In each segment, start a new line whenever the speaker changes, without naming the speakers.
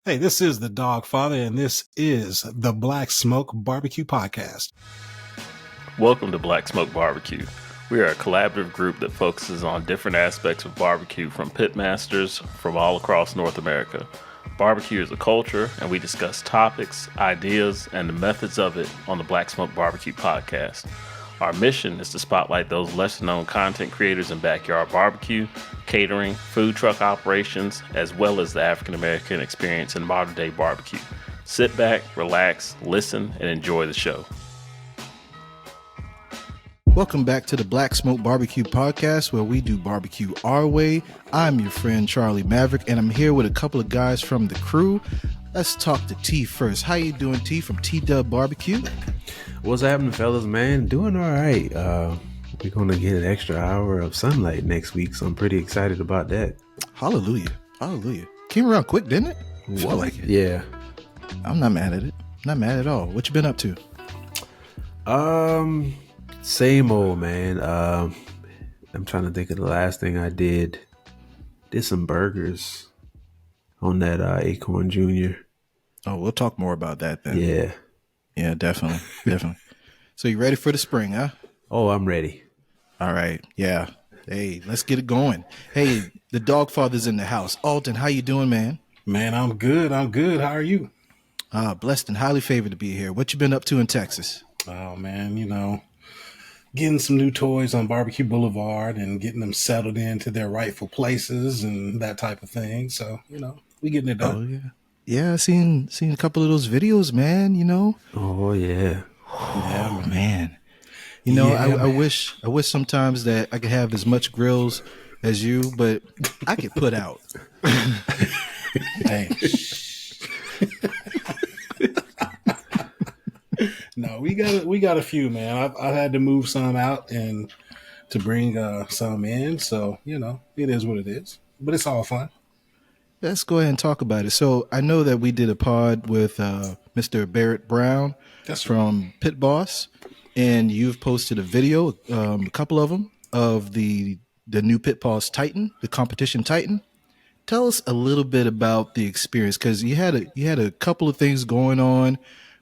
Hey, this is the Dog Father, and this is the Black Smoke Barbecue Podcast.
Welcome to Black Smoke Barbecue. We are a collaborative group that focuses on different aspects of barbecue from pitmasters from all across North America. Barbecue is a culture, and we discuss topics, ideas, and the methods of it on the Black Smoke Barbecue Podcast. Our mission is to spotlight those lesser-known content creators in backyard barbecue, catering, food truck operations, as well as the African-American experience in modern-day barbecue. Sit back, relax, listen, and enjoy the show.
Welcome back to the Black Smoke Barbecue Podcast, where we do barbecue our way. I'm your friend Charlie Maverick, and I'm here with a couple of guys from the crew. Let's talk to T first. How you doing, T, from T-Dub Barbecue?
What's happening, fellas, man? Doing all right. We're going to get an extra hour of sunlight next week, so I'm pretty excited about that.
Hallelujah. Hallelujah. Came around quick, didn't it? Felt like it.
Yeah.
I'm not mad at it. Not mad at all. What you been up to?
Same old, man. I'm trying to think of the last thing I did. Did some burgers on that Acorn Jr.
Oh, we'll talk more about that then.
Yeah.
Yeah, definitely. Definitely. So you ready for the spring, huh?
Oh, I'm ready.
All right. Yeah. Hey, let's get it going. Hey, the dog father's in the house. Alton, how you doing, man?
Man, I'm good. How are you?
Blessed and highly favored to be here. What you been up to in Texas?
Oh, man, getting some new toys on Barbecue Blvd and getting them settled into their rightful places and that type of thing. So, we getting it done.
Oh, yeah. Yeah, I seen a couple of those videos, man,
Oh, yeah.
Oh, man. I wish sometimes that I could have as much grills as you, but I could put out.
Hey. No, we got a few, man. I've had to move some out and to bring some in, so it is what it is. But it's all fun.
Let's go ahead and talk about it. So I know that we did a pod with Mr. Barrett Brown from Pit Boss, and you've posted a video, a couple of them, of the new Pit Boss Titan, the competition Titan. Tell us a little bit about the experience, because you had a couple of things going on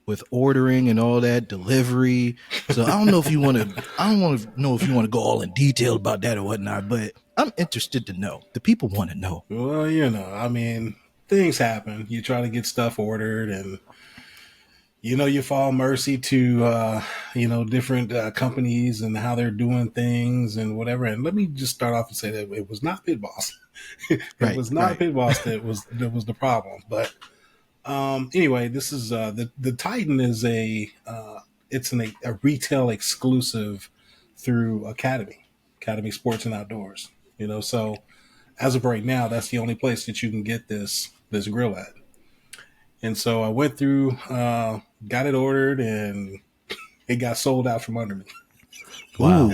with ordering and all that, delivery. So I don't know if you want to go all in detail about that or whatnot, but I'm interested to know. The people want to know.
Well, things happen. You try to get stuff ordered and, you fall mercy to, different companies and how they're doing things and whatever. And let me just start off and say that it was not Pit Boss. It was not Pit Boss that was the problem. But anyway, this is the Titan is a retail exclusive through Academy Sports and Outdoors. So as of right now, that's the only place that you can get this grill at. And so I went through, got it ordered, and it got sold out from under me.
Wow.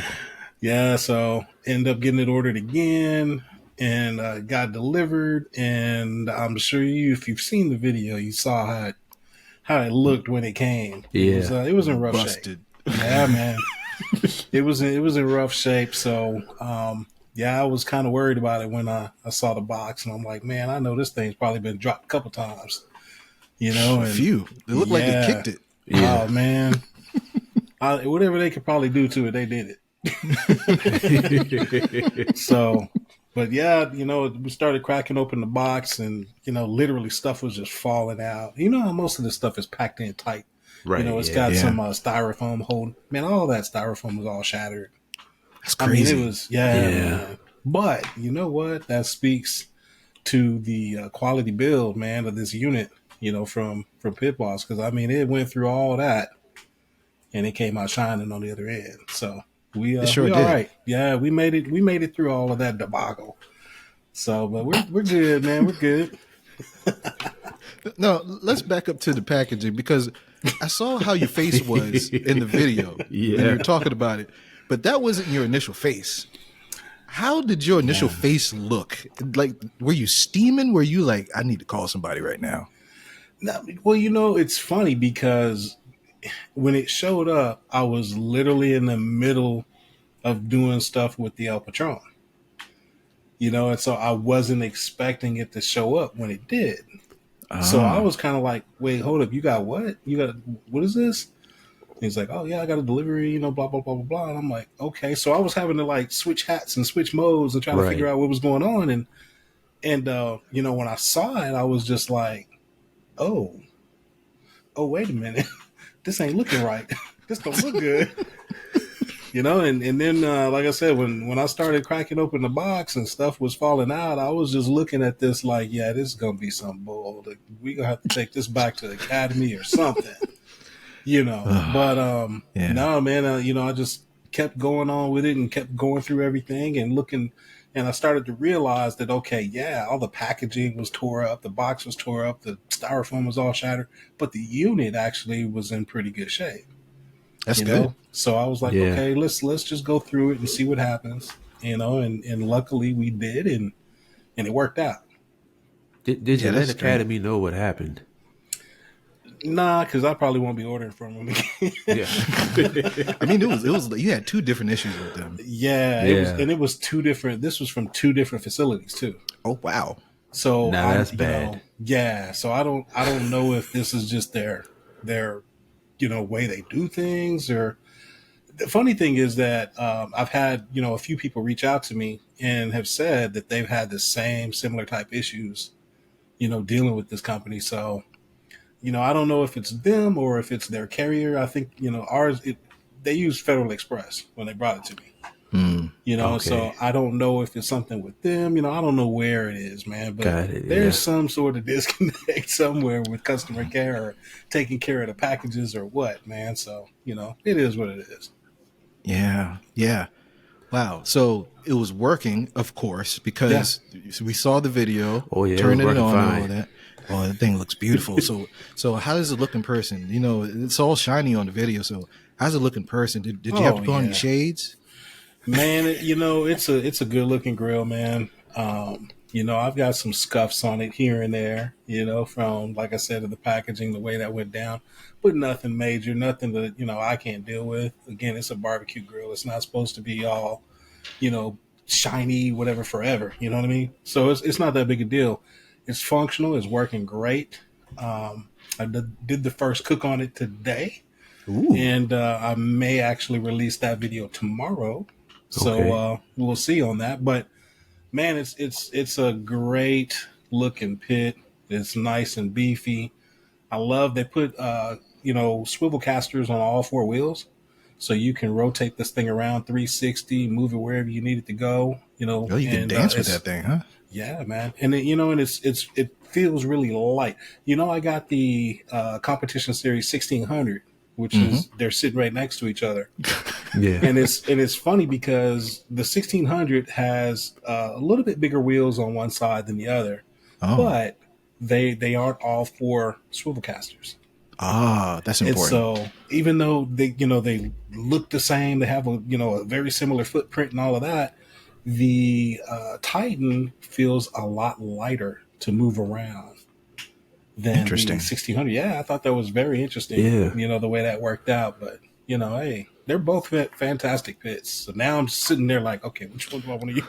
Yeah, so ended up getting it ordered again, and got delivered. And I'm sure if you've seen the video, you saw how it looked when it came.
Yeah,
it was in rough
Busted.
shape. Yeah, man, it was in rough shape. So I was kind of worried about it when I saw the box, and I'm like, man, I know this thing's probably been dropped a couple times. And
a few. It looked like they kicked it.
Yeah. Oh, man. Whatever they could probably do to it, they did it. So, but we started cracking open the box, and, literally stuff was just falling out. How most of this stuff is packed in tight.
Right.
It's got some styrofoam holding. Man, all that styrofoam was all shattered.
That's crazy.
I mean, it was, man. But you know what? That speaks to the quality build, man, of this unit. From Pit Boss, because it went through all that, and it came out shining on the other end. So we
sure
we
did.
All right. Yeah, we made it. We made it through all of that debacle. So, but we're good, man. We're good.
No, let's back up to the packaging, because I saw how your face was in the video when you were talking about it, but that wasn't your initial face. How did your initial face look? Like, were you steaming? Were you like, I need to call somebody right now?
No, well, it's funny because when it showed up, I was literally in the middle of doing stuff with the Alpatron. And so I wasn't expecting it to show up when it did. So I was kind of like, wait, hold up, you got what? You got what is this? He's like, oh yeah, I got a delivery, blah blah blah blah blah. And I'm like, okay. So I was having to like switch hats and switch modes and try to figure out what was going on. And when I saw it, I was just like, oh, wait a minute, this ain't looking right. This don't look good. And then like I said, when I started cracking open the box and stuff was falling out, I was just looking at this like, yeah, this is gonna be some bull. Like, we gonna have to take this back to the academy or something. But no, man, I just kept going on with it and kept going through everything and looking, and I started to realize that, okay, yeah, all the packaging was tore up, the box was tore up, the styrofoam was all shattered, but the unit actually was in pretty good shape.
That's good.
So I was like, okay, let's just go through it and see what happens, and luckily we did, and it worked out.
Did you let Academy know what happened?
Nah, because I probably won't be ordering from them again.
Yeah.
I mean, it was you had two different issues with them.
Yeah. It was two different. This was from two different facilities too.
Oh wow.
So
now that's bad.
So I don't know if this is just their way they do things, or the funny thing is that I've had a few people reach out to me and have said that they've had the similar type issues, dealing with this company. So. I don't know if it's them or if it's their carrier. I think, ours, they use Federal Express when they brought it to me. So I don't know if it's something with them. I don't know where it is, man. But there's some sort of disconnect somewhere with customer care or taking care of the packages or what, man. So, it is what it is.
Yeah. Yeah. Wow. So it was working, of course, because we saw the video.
Oh, yeah.
Turning it on and all that. Oh, the thing looks beautiful. So how does it look in person? It's all shiny on the video. So how's it look in person? Did you have to put on your shades?
Man, it's a good looking grill, man. I've got some scuffs on it here and there, from, like I said, the packaging, the way that went down, but nothing major, nothing that, I can't deal with. Again, it's a barbecue grill. It's not supposed to be all, shiny, whatever, forever. You know what I mean? So it's not that big a deal. It's functional. It's working great. I did the first cook on it today.
Ooh.
And I may actually release that video tomorrow. So we'll see on that. But man, it's a great looking pit. It's nice and beefy. I love they put swivel casters on all four wheels, so you can rotate this thing around 360, move it wherever you need it to go.
Oh, you can dance with that thing, huh?
Yeah, man. And it feels really light. I got the competition series 1600, which is they're sitting right next to each other.
Yeah.
And it's funny because the 1600 has a little bit bigger wheels on one side than the other, but they aren't all four swivel casters.
Ah, that's important.
And so even though they look the same, they have a very similar footprint and all of that, the Titan feels a lot lighter to move around than the 1600. Yeah, I thought that was very interesting.
Yeah.
The way that worked out. But hey, they're both fantastic pits. So now I'm sitting there like, okay, which one do I want to use?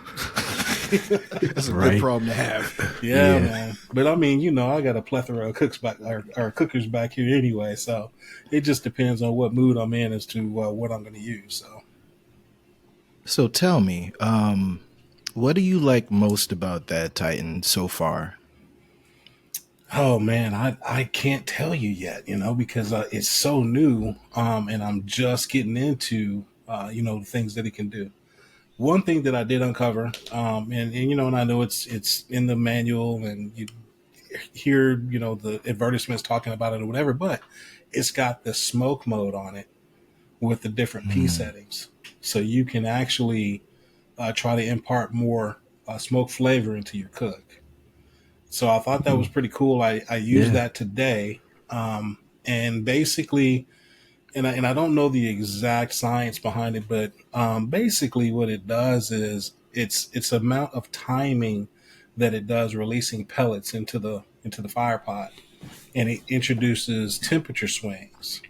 That's a good problem to have.
Yeah, man. But I mean, I got a plethora of cookers back here anyway. So it just depends on what mood I'm in as to what I'm going to use.
So tell me, what do you like most about that Titan so far?
Oh man, I can't tell you yet, because it's so new, and I'm just getting into, the things that it can do. One thing that I did uncover, and I know it's in the manual, and you hear, the advertisements talking about it or whatever, but it's got the smoke mode on it with the different P settings. So you can actually try to impart more smoke flavor into your cook. So I thought that was pretty cool. I used that today. And basically, and I don't know the exact science behind it, but basically what it does is it's amount of timing that it does releasing pellets into the fire pot, and it introduces temperature swings.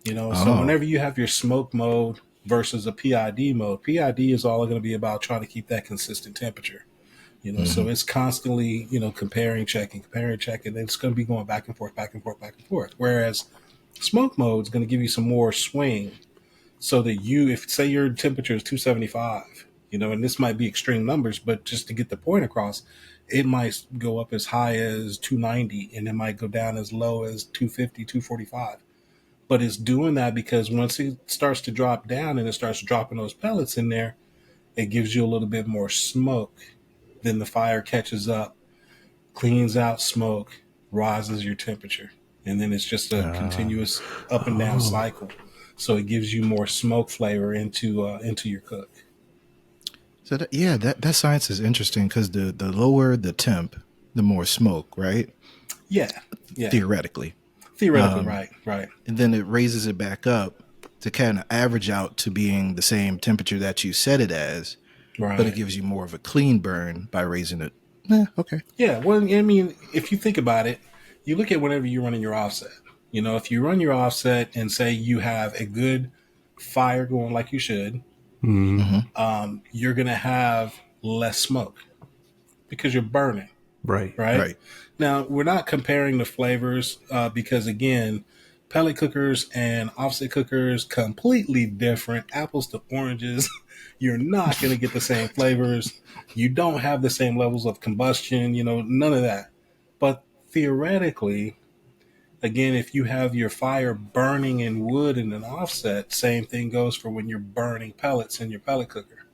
So whenever you have your smoke mode versus a PID mode, PID is all going to be about trying to keep that consistent temperature. So it's constantly, comparing, checking. And it's going to be going back and forth, back and forth, back and forth. Whereas smoke mode is going to give you some more swing so that if say your temperature is 275, and this might be extreme numbers, but just to get the point across, it might go up as high as 290 and it might go down as low as 250, 245. But it's doing that because once it starts to drop down and it starts dropping those pellets in there, it gives you a little bit more smoke. Then the fire catches up, cleans out smoke, rises your temperature. And then it's just a continuous up and down cycle. So it gives you more smoke flavor into your cook.
So that science is interesting because the lower the temp, the more smoke, right?
Yeah.
Theoretically,
right.
And then it raises it back up to kind of average out to being the same temperature that you set it as. Right. But it gives you more of a clean burn by raising it. Okay.
Yeah. Well, I mean, if you think about it, you look at whenever you're running your offset. If you run your offset and say you have a good fire going like you should, you're going to have less smoke because you're burning. Right. Now, we're not comparing the flavors because, again, pellet cookers and offset cookers, completely different. Apples to oranges. You're not going to get the same flavors. You don't have the same levels of combustion, none of that. But theoretically, again, if you have your fire burning in wood in an offset, same thing goes for when you're burning pellets in your pellet cooker.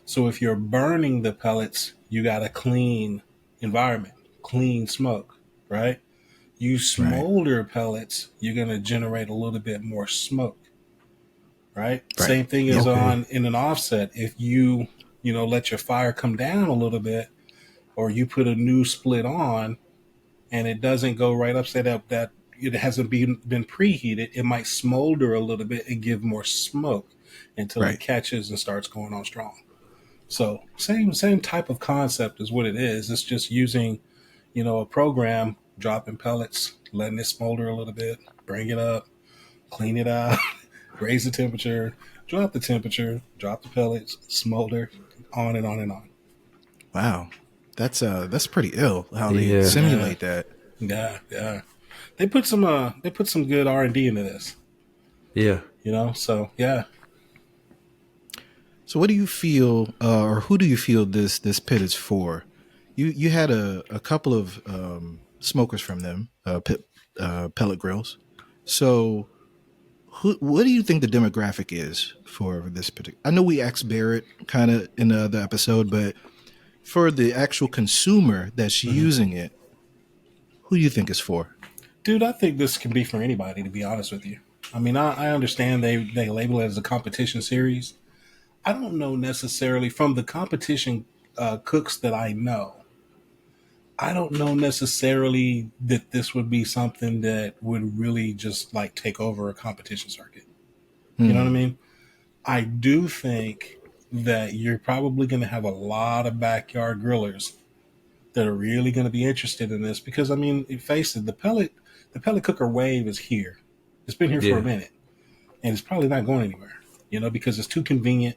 So if you're burning the pellets, you got a clean environment, clean smoke, right? You smolder pellets, you're going to generate a little bit more smoke, right? Same thing is in an offset. If you, let your fire come down a little bit, or you put a new split on and it doesn't go right upside up, that it hasn't been preheated, it might smolder a little bit and give more smoke until it catches and starts going on strong. So same type of concept is what it is. It's just using, a program, dropping pellets, letting it smolder a little bit, bring it up, clean it out, raise the temperature, drop the temperature, drop the pellets, smolder, on and on and on.
Wow. That's pretty ill how they simulate that.
Yeah. They put some good R&D into this.
Yeah.
So yeah.
So what do you feel, or who do you feel this pit is for? You had a couple of smokers from them, pellet grills. So what do you think the demographic is for this particular? I know we asked Barrett kind of in the other episode, but for the actual consumer that's using it, who do you think it's for?
Dude, I think this can be for anybody, to be honest with you. I mean, I understand they label it as a competition series. I don't know necessarily from the competition cooks that I know. I don't know necessarily that this would be something that would really just like take over a competition circuit. You know what I mean? I do think that you're probably going to have a lot of backyard grillers that are really going to be interested in this because, I mean, face it, the pellet cooker wave is here. It's been here for a minute, and it's probably not going anywhere, because it's too convenient,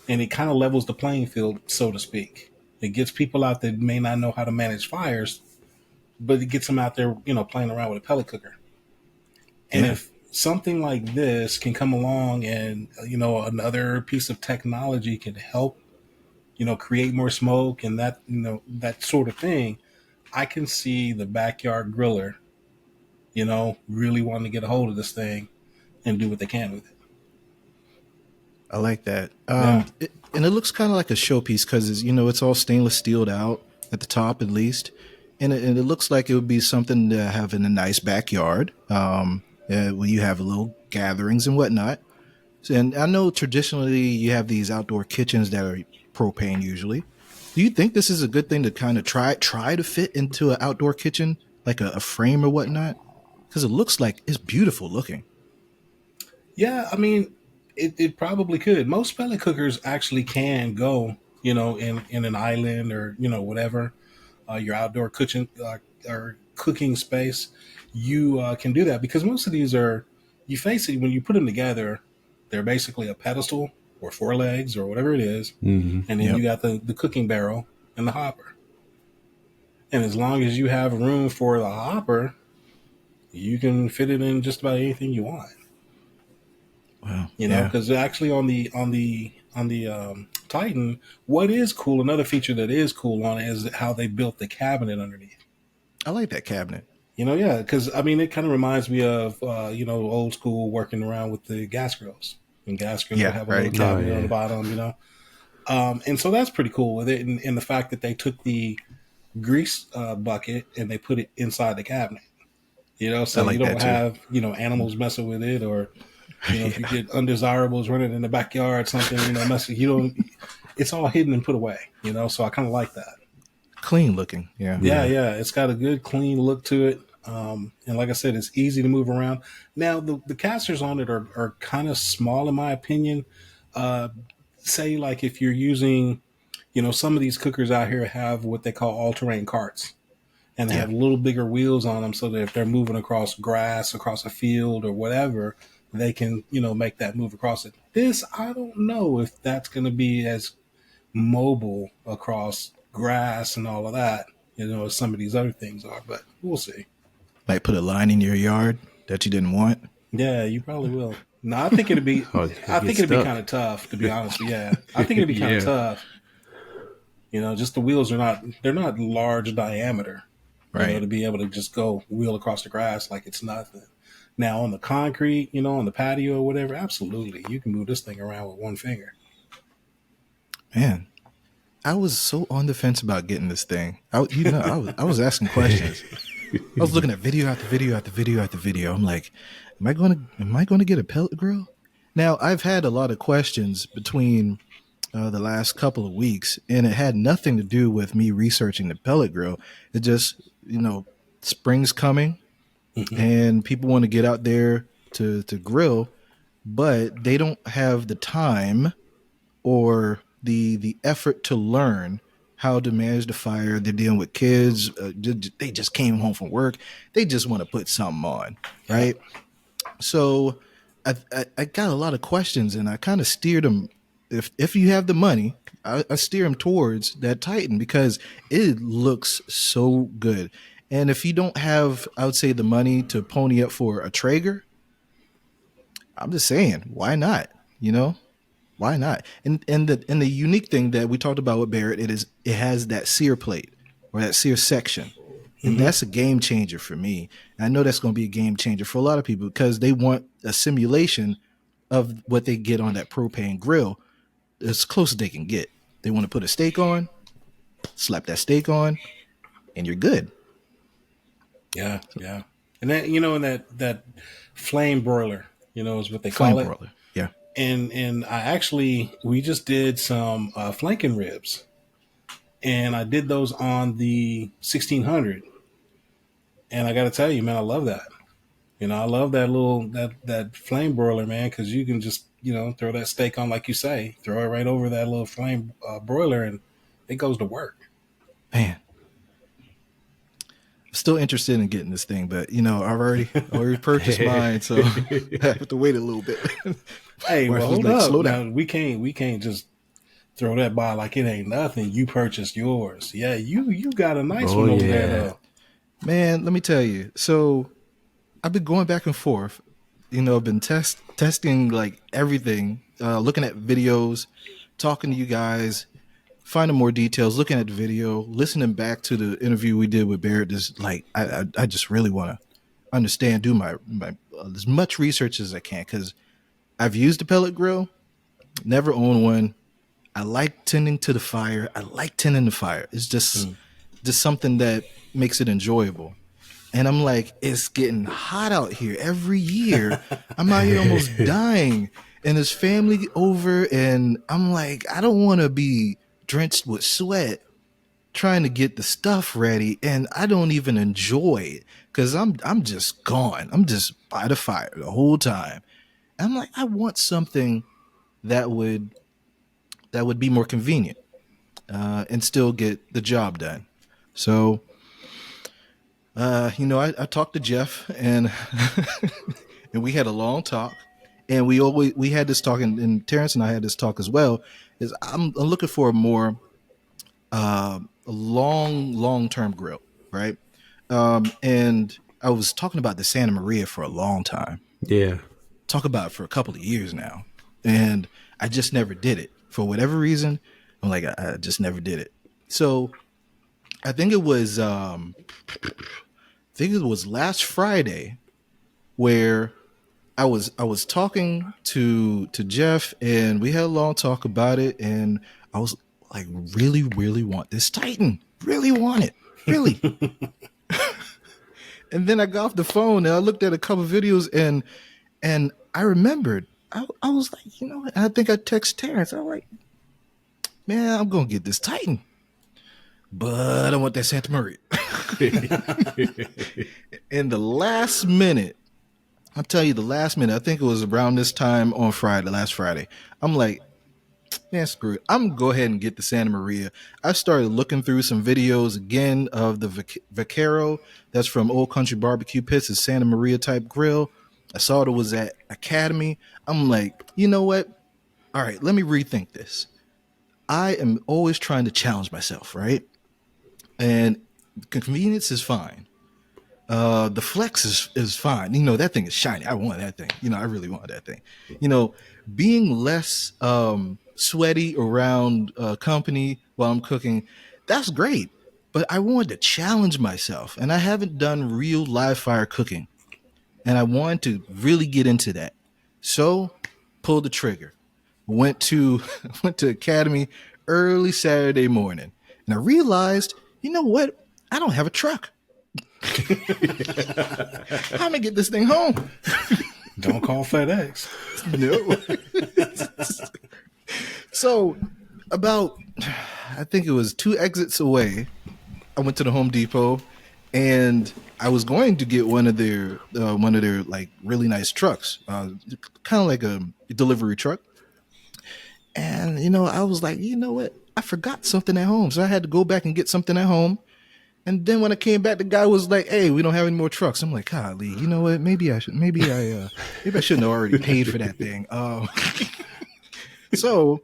and it kind of levels the playing field, so to speak. It gets people out that may not know how to manage fires, but it gets them out there, playing around with a pellet cooker. And if something like this can come along and, another piece of technology can help, create more smoke and that, that sort of thing, I can see the backyard griller, really wanting to get a hold of this thing and do what they can with it.
I like that. And it looks kind of like a showpiece because, it's all stainless steeled out at the top, at least. And it looks like it would be something to have in a nice backyard when you have little gatherings and whatnot. And I know traditionally you have these outdoor kitchens that are propane usually. Do you think this is a good thing to kind of try to fit into an outdoor kitchen, like a frame or whatnot? Because it looks like it's beautiful looking.
Yeah, I mean, it probably could. Most pellet cookers actually can go, in an island or, whatever, your outdoor kitchen or cooking space. You can do that because most of these you face it, when you put them together, they're basically a pedestal or four legs or whatever it is. Mm-hmm. And then you got the cooking barrel and the hopper. And as long as you have room for the hopper, you can fit it in just about anything you want.
Wow.
You know, because actually on the Titan, what is cool, another feature that is cool on it is how they built the cabinet underneath.
I like that cabinet.
You know, yeah, because I mean, it kind of reminds me of old school working around with the gas grills. And gas grills will have a little cabinet on the bottom, you know. And so that's pretty cool with it, and the fact that they took the grease bucket and they put it inside the cabinet. You know, so you don't have animals messing with it, or if you get undesirables running in the backyard, something messing. It's all hidden and put away. You know, so I kind of like that.
Clean looking, yeah.
It's got a good clean look to it, and like I said, it's easy to move around. Now the casters on it are kind of small in my opinion. Say like if you're using, some of these cookers out here have what they call all-terrain carts, and they have a little bigger wheels on them so that if they're moving across grass, across a field or whatever, they can make that move across it. This, I don't know if that's going to be as mobile across grass and all of that, as some of these other things are, but we'll see.
Like put a line in your yard that you didn't want.
Yeah, you probably will. No, I think it'd be. I think it'd be kind of tough, to be honest. Yeah, I think it'd be kind of tough. Just the wheels they're not large diameter,
right?
To be able to just go wheel across the grass like it's nothing. Now on the concrete, on the patio or whatever, absolutely, you can move this thing around with one finger.
Man, I was so on the fence about getting this thing. I was asking questions. I was looking at video after video after video after video. I'm like, am I going to get a pellet grill? Now, I've had a lot of questions between the last couple of weeks, and it had nothing to do with me researching the pellet grill. It just, spring's coming, and people want to get out there to grill, but they don't have the time or the effort to learn how to manage the fire. They're dealing with kids. They just came home from work. They just want to put something on, right? So I got a lot of questions, and I kind of steered them. If you have the money, I steer them towards that Titan because it looks so good. And if you don't have, I would say, the money to pony up for a Traeger, I'm just saying, why not? Why not? And the unique thing that we talked about with Barrett, it has that sear plate or that sear section. And that's a game changer for me. And I know that's going to be a game changer for a lot of people because they want a simulation of what they get on that propane grill as close as they can get. They want to put a steak on, slap that steak on, and you're good.
Yeah, yeah. And that, and that flame broiler, is what they call it. Flame broiler,
yeah.
And we just did some flanking ribs, and I did those on the 1600. And I got to tell you, man, I love that. I love that that flame broiler, man, because you can just throw that steak on like you say, throw it right over that little flame broiler, and it goes to work.
Man, I'm still interested in getting this thing, but I've already purchased mine, so I have to wait a little bit.
Hey, well, hold up. Slow down. Now, we can't just throw that by like it ain't nothing. You purchased yours. Yeah, you got a nice one over there, though.
Man, let me tell you. So I've been going back and forth. I've been testing like everything, looking at videos, talking to you guys, finding more details, looking at the video, listening back to the interview we did with Barrett. I just really want to understand, do my as much research as I can, because I've used a pellet grill, never owned one. I like tending to the fire. It's just something that makes it enjoyable. And I'm like, it's getting hot out here every year. I'm out here almost dying. And there's family over, and I'm like, I don't want to be drenched with sweat trying to get the stuff ready, and I don't even enjoy it because I'm just gone. I'm just by the fire the whole time. I'm like, I want something that would be more convenient and still get the job done. So, I talked to Jeff, and and we had a long talk, and we had this talk, and Terrence and I had this talk as well. Is I'm looking for a more a long-term grill, right? And I was talking about the Santa Maria for a long time.
Yeah.
Talk about it for a couple of years now, and I just never did it for whatever reason. I'm like, I just never did it. So I think it was last Friday where I was talking to Jeff, and we had a long talk about it, and I was like, really want this Titan, really want it, really. And then I got off the phone and I looked at a couple of videos, and I remembered. I was like, you know what? I think I text Terrence. I was like, man, I'm gonna get this Titan, but I want that Santa Maria. In the last minute, I'll tell you, I think it was around this time on last Friday. I'm like, man, screw it. I'm gonna go ahead and get the Santa Maria. I started looking through some videos again of the Vaquero that's from Old Country Barbecue Pits, a Santa Maria type grill. I saw it was at Academy. I'm like, you know what? All right, let me rethink this. I am always trying to challenge myself, right? And convenience is fine. The flex is fine. You know, that thing is shiny. I want that thing. You know, I really want that thing. You know, being less sweaty around company while I'm cooking, that's great. But I wanted to challenge myself, and I haven't done real live fire cooking, and I wanted to really get into that. So, pulled the trigger. Went to Academy early Saturday morning, and I realized, you know what? I don't have a truck. How am I get this thing home?
Don't call FedEx.
No. So, about, I think it was 2 exits away, I went to the Home Depot, and I was going to get one of their like really nice trucks, kind of like a delivery truck. And you know, I was like, you know what? I forgot something at home, so I had to go back and get something at home. And then when I came back, the guy was like, "Hey, we don't have any more trucks." I'm like, "Golly, you know what? Maybe I shouldn't have already paid for that thing." So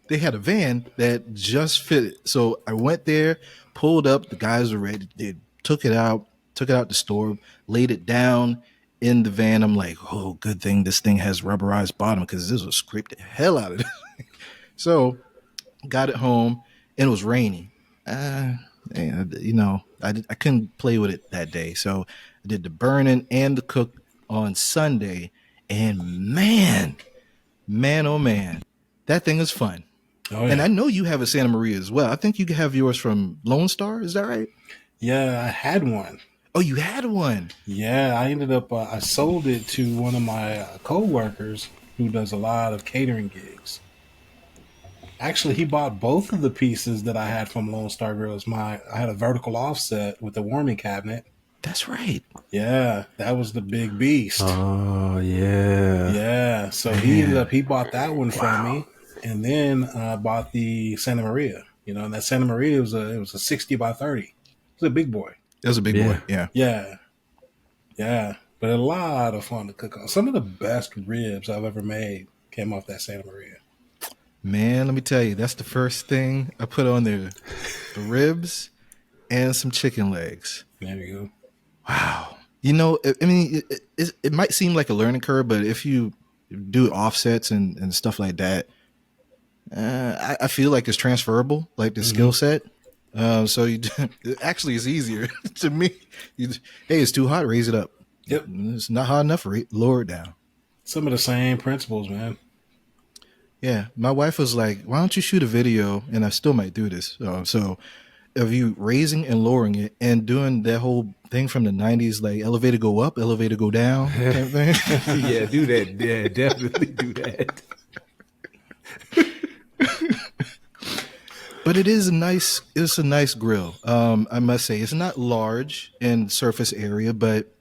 they had a van that just fitted. So I went there, pulled up. The guys were ready. They took it out the store, laid it down in the van. I'm like, "Oh, good thing this thing has rubberized bottom because this would scrape the hell out of it." So got it home, and it was raining. You know, I couldn't play with it that day. So I did the burning and the cook on Sunday. And man, oh man, that thing is fun. Oh, yeah. And I know you have a Santa Maria as well. I think you have yours from Lone Star. Is that right?
Yeah, I had one.
Oh, you had one?
Yeah, I ended up, I sold it to one of my co-workers who does a lot of catering gigs. Actually, he bought both of the pieces that I had from Lone Star Grills. I had a vertical offset with a warming cabinet.
That's right.
Yeah, that was the big beast.
Oh, yeah.
Yeah, so he bought that one from me, and then bought the Santa Maria. You know, and that Santa Maria was a 60 by 30. It was a big boy.
It was a big boy. Yeah.
Yeah. But a lot of fun to cook on. Some of the best ribs I've ever made came off that Santa Maria.
Man, let me tell you, that's the first thing I put on there. The ribs and some chicken legs.
There you go.
Wow. You know, I mean, it might seem like a learning curve, but if you do offsets and stuff like that, I feel like it's transferable, like the skill set. So it actually is easier to me. Hey, it's too hot, raise it up.
Yep.
It's not hot enough, lower it down.
Some of the same principles, man.
Yeah, my wife was like, "Why don't you shoot a video?" And I still might do this. So, of you raising and lowering it and doing that whole thing from the '90s, like elevator go up, elevator go down, kind of thing.
Yeah, do that. Yeah, definitely do that.
But it's a nice grill. I must say, it's not large in surface area, but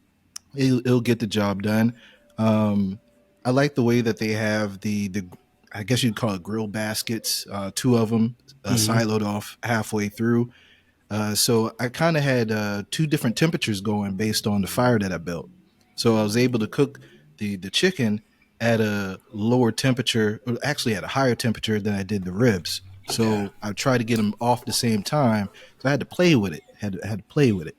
it'll get the job done. I like the way that they have the I guess you'd call it grill baskets, 2 of them siloed off halfway through. So I kind of had 2 different temperatures going based on the fire that I built. So I was able to cook the chicken at a lower temperature, or actually at a higher temperature than I did the ribs. So I tried to get them off the same time. So I had to play with it. Had to play with it.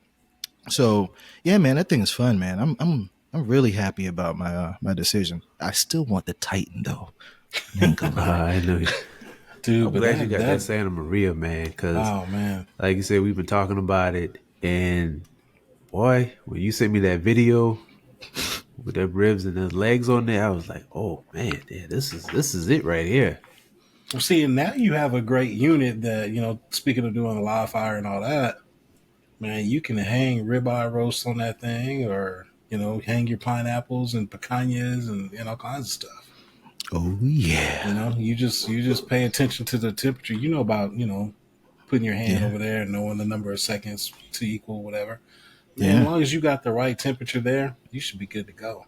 So yeah, man, that thing is fun, man. I'm really happy about my decision. I still want the Titan though. I ain't gonna lie.
I know.
Dude,
I'm
but
glad you got that Santa Maria, man. Because,
oh man,
like you said, we've been talking about it, and boy, when you sent me that video with the ribs and the legs on there, I was like, oh man, yeah, this is it right here.
well, see, and now you have a great unit that, you know, speaking of doing a live fire and all that, man, you can hang ribeye roasts on that thing, or, you know, hang your pineapples and picanhas and all kinds of stuff.
Oh yeah.
You know, you just pay attention to the temperature. You know about, you know, putting your hand over there and knowing the number of seconds to equal whatever. Man, as long as you got the right temperature there, you should be good to go.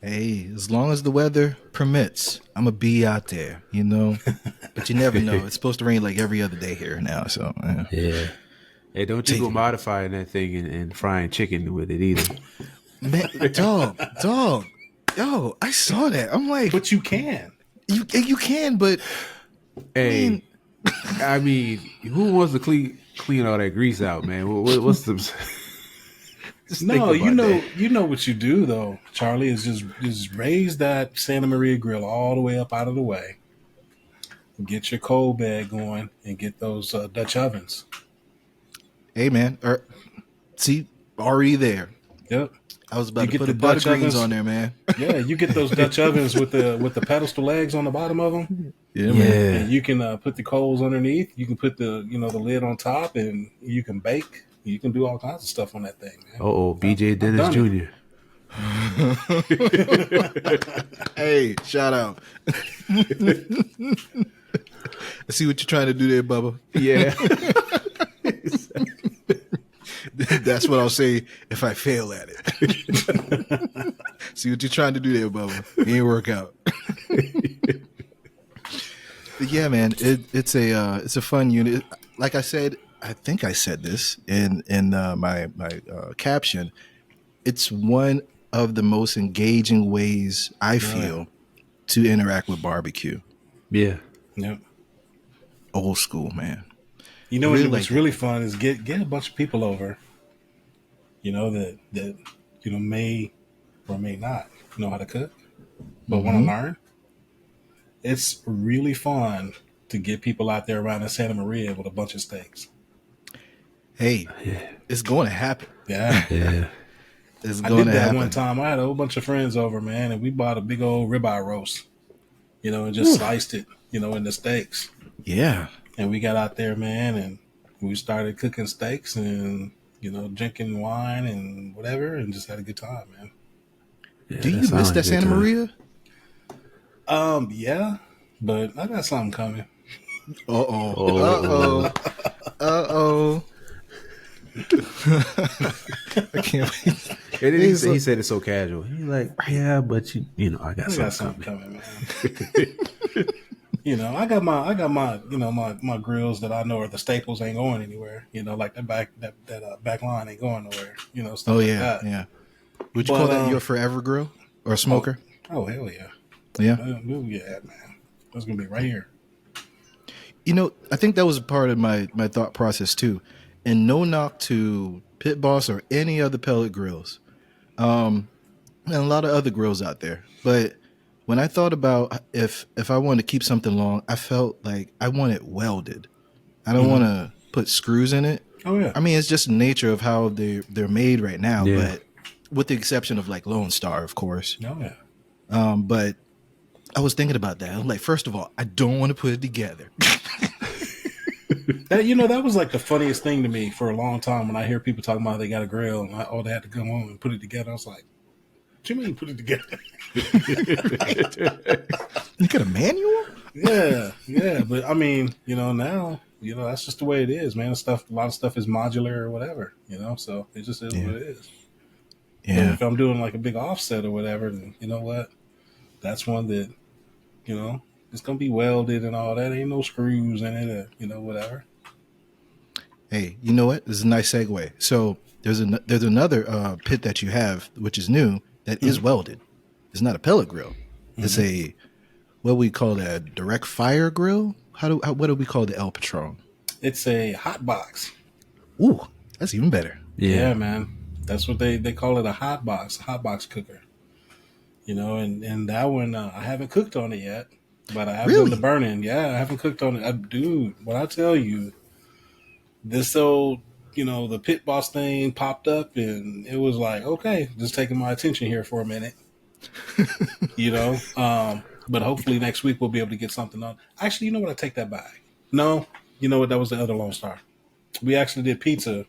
Hey, as long as the weather permits, I'm gonna be out there, you know. But you never know. It's supposed to rain like every other day here now, so
yeah. Hey, don't you go modifying that thing and frying chicken with it either.
Man, dog. Yo, I saw that. I'm like,
but you can.
You can, but
hey, I mean, who wants to clean all that grease out, man? What's the?
No, you know what you do though, Charlie, is just raise that Santa Maria grill all the way up out of the way. Get your cold bed going and get those Dutch ovens.
Hey man, see, already there.
Yep.
I was about to put the buttergreens on there, man.
Yeah, you get those Dutch ovens with the pedestal legs on the bottom of them.
Yeah, man.
And you can put the coals underneath. You can put the lid on top, and you can bake. You can do all kinds of stuff on that thing, man.
BJ Dennis Jr.
Hey, shout out. I see what you're trying to do there, Bubba.
Yeah.
That's what I'll say if I fail at it. See what you're trying to do there, Bubba. It ain't work out. But yeah, man, it's a fun unit. Like I said, I think I said this in my caption. It's one of the most engaging ways I feel to interact with barbecue.
Yeah.
Yep.
Old school, man.
You know what's really fun is get a bunch of people over, you know, that you know may or may not know how to cook, but want to learn. It's really fun to get people out there around in Santa Maria with a bunch of steaks.
Hey, it's going to happen.
Yeah.
Yeah.
It's
I
going
did
to
that
happen.
one time. I had a whole bunch of friends over, man, and we bought a big old ribeye roast, you know, and just sliced it, you know, into steaks.
Yeah.
And we got out there, man, and we started cooking steaks and, you know, drinking wine and whatever, and just had a good time, man.
Yeah, do you miss that Santa Maria?
Yeah, but I got something coming.
Uh-oh. I can't wait.
And then he said it so casual. He's like, yeah, but you know, I got something coming,
man. You know, I got my you know, my grills that I know are the staples, ain't going anywhere. You know, like that back line ain't going nowhere. You know, stuff like that.
Yeah. Would you call that your forever grill or smoker?
Oh hell yeah.
Yeah.
Yeah, man. That's gonna be right here.
You know, I think that was part of my thought process too. And no knock to Pit Boss or any other pellet grills. And a lot of other grills out there. But when I thought about if I wanted to keep something long, I felt like I want it welded. I don't want to put screws in it.
Oh yeah.
I mean, it's just the nature of how they're made right now, but with the exception of like Lone Star, of course.
Oh yeah.
But I was thinking about that. I'm like, first of all, I don't want to put it together.
That was like the funniest thing to me for a long time when I hear people talking about they got a grill and they had to come home and put it together. I was like, what you mean put it together?
You got a manual?
Yeah. But I mean, you know, now, you know, that's just the way it is, man. A lot of stuff is modular or whatever, you know, so it just is what it is. Yeah. And if I'm doing like a big offset or whatever, then you know what? That's one that, you know, it's going to be welded and all that. Ain't no screws in it or, you know, whatever.
Hey, you know what? This is a nice segue. So there's another pit that you have, which is new, that is welded. It's not a pellet grill. It's a, what we call a direct fire grill. what do we call the Alpatron?
It's a hot box.
Ooh, that's even better.
Yeah, man. That's what they call it, a hot box cooker. And that one, I haven't cooked on it yet, but I have done the burning. Yeah, I haven't cooked on it. Dude, when I tell you, this old, the Pit Boss thing popped up, and it was like, okay, just taking my attention here for a minute. But hopefully next week we'll be able to get something on. Actually, you know what? I take that back. No, you know what? That was the other Lone Star. We actually did pizza,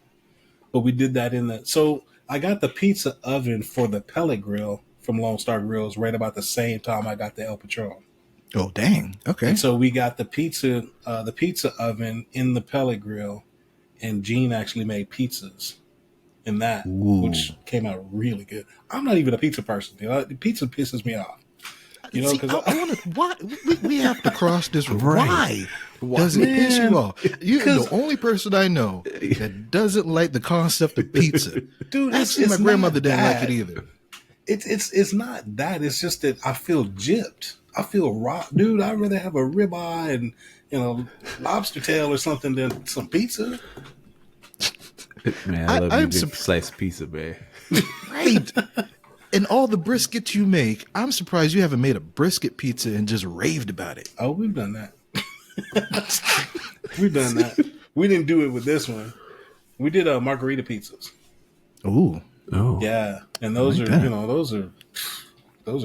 but we did that so I got the pizza oven for the pellet grill from Lone Star Grills right about the same time I got the El Patron.
Oh, dang. Okay.
And so we got the pizza oven in the pellet grill, and Gene actually made pizzas in that, which came out really good. I'm not even a pizza person. Pizza pisses me off.
Because I want to. Why we have to cross this? Right. Why does it piss you off? You're the only person I know that doesn't like the concept of pizza.
Dude,
my grandmother didn't like it either.
It's not that. It's just that I feel gypped. I feel raw. Dude, I'd rather have a ribeye and lobster tail or something than some pizza.
Man, I love you slice pizza, man.
Right. And all the brisket you make, I'm surprised you haven't made a brisket pizza and just raved about it.
Oh, we've done that. We've done that. We didn't do it with this one. We did margarita pizzas.
Ooh.
Oh.
Yeah. And those are, those are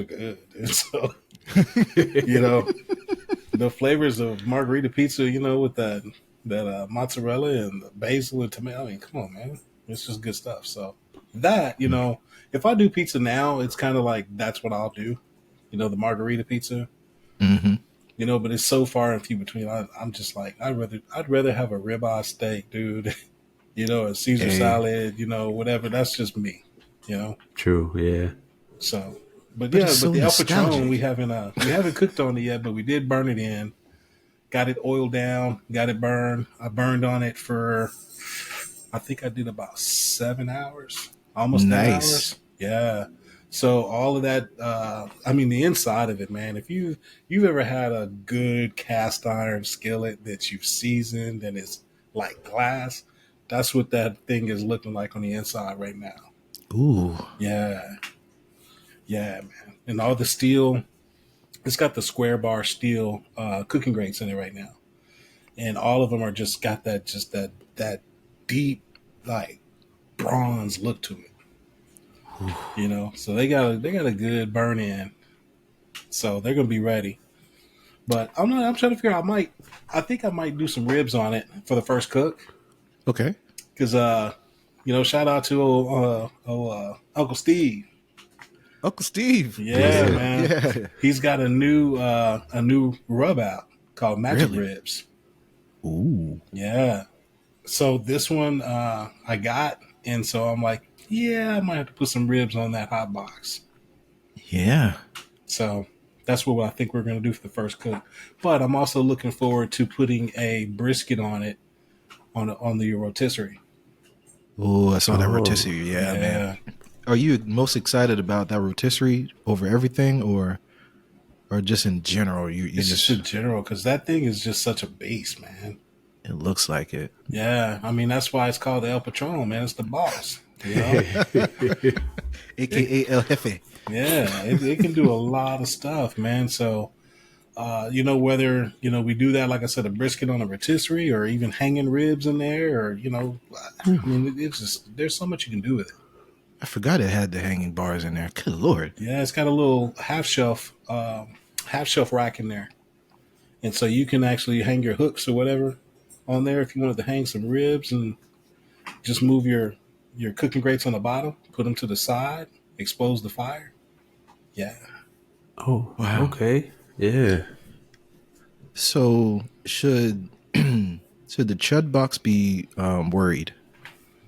good. And so, the flavors of margarita pizza, with that mozzarella and the basil and tomato. I mean, come on, man. It's just good stuff. So that, if I do pizza now, it's kind of like that's what I'll do. The margarita pizza.
Mm-hmm.
But it's so far and few between. I'm just like I'd rather have a ribeye steak, dude. A Caesar salad. Whatever. That's just me.
True. Yeah.
So, but the El Patron we haven't cooked on it yet, but we did burn it in. Got it oiled down. Got it burned. I burned on it for, I think I did about 7 hours. Almost 9 hours. Yeah. So all of that, the inside of it, man, if you've ever had a good cast iron skillet that you've seasoned and it's like glass, that's what that thing is looking like on the inside right now.
Ooh.
Yeah. Yeah, man. And all the steel, it's got the square bar steel cooking grates in it right now. And all of them are just got that deep, like, bronze look to it. So they got a good burn in, so they're gonna be ready. But I'm trying to figure out. I think I might do some ribs on it for the first cook.
Okay.
Because shout out to Uncle Steve.
Uncle Steve.
Yeah, man. Yeah. He's got a new rub out called Magic Ribs.
Ooh.
Yeah. So this one I got, and so I'm like, yeah, I might have to put some ribs on that hot box.
Yeah.
So that's what I think we're going to do for the first cook. But I'm also looking forward to putting a brisket on it on the rotisserie.
Oh, I saw that rotisserie. Yeah, man. Are you most excited about that rotisserie over everything, or just in general?
It's just in general, because that thing is just such a beast, man.
It looks like it.
Yeah, that's why it's called the El Patron, man. It's the boss. AKA
El Jefe.
Yeah, it can do a lot of stuff, man. So, whether, we do that, like I said, a brisket on a rotisserie or even hanging ribs in there or, it's just, there's so much you can do with it.
I forgot it had the hanging bars in there. Good Lord.
Yeah, it's got a little half shelf rack in there. And so you can actually hang your hooks or whatever on there if you wanted to hang some ribs, and just move your cooking grates on the bottom, put them to the side, expose the fire. Yeah.
Oh, wow. Okay. Yeah.
So should the Chud box be worried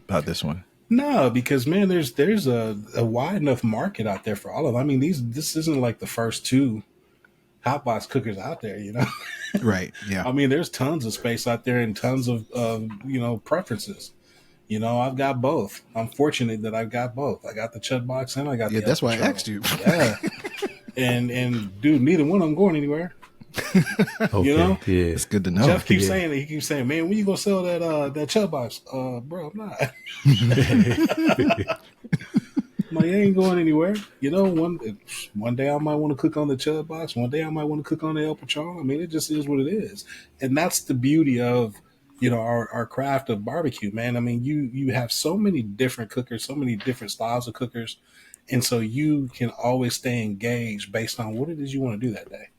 about this one?
No, because man, there's a wide enough market out there for all of them. This isn't like the first two hot box cookers out there,
Right. Yeah.
There's tons of space out there and tons of preferences. I've got both. I'm fortunate that I've got both. I got the Chud box and I got the
that's why I asked you.
Yeah. And dude, neither one of them going anywhere.
Okay.
You know?
Yeah.
It's good to know.
Jeff keeps saying it. He keeps saying, "Man, when you gonna sell that chub box?" Bro, I'm not. I'm like, it ain't going anywhere. You know, one day I might want to cook on the chub box. One day I might want to cook on the Alpatron. I mean, it just is what it is, and that's the beauty of our craft of barbecue, man. I mean, you have so many different cookers, so many different styles of cookers, and so you can always stay engaged based on what it is you want to do that day.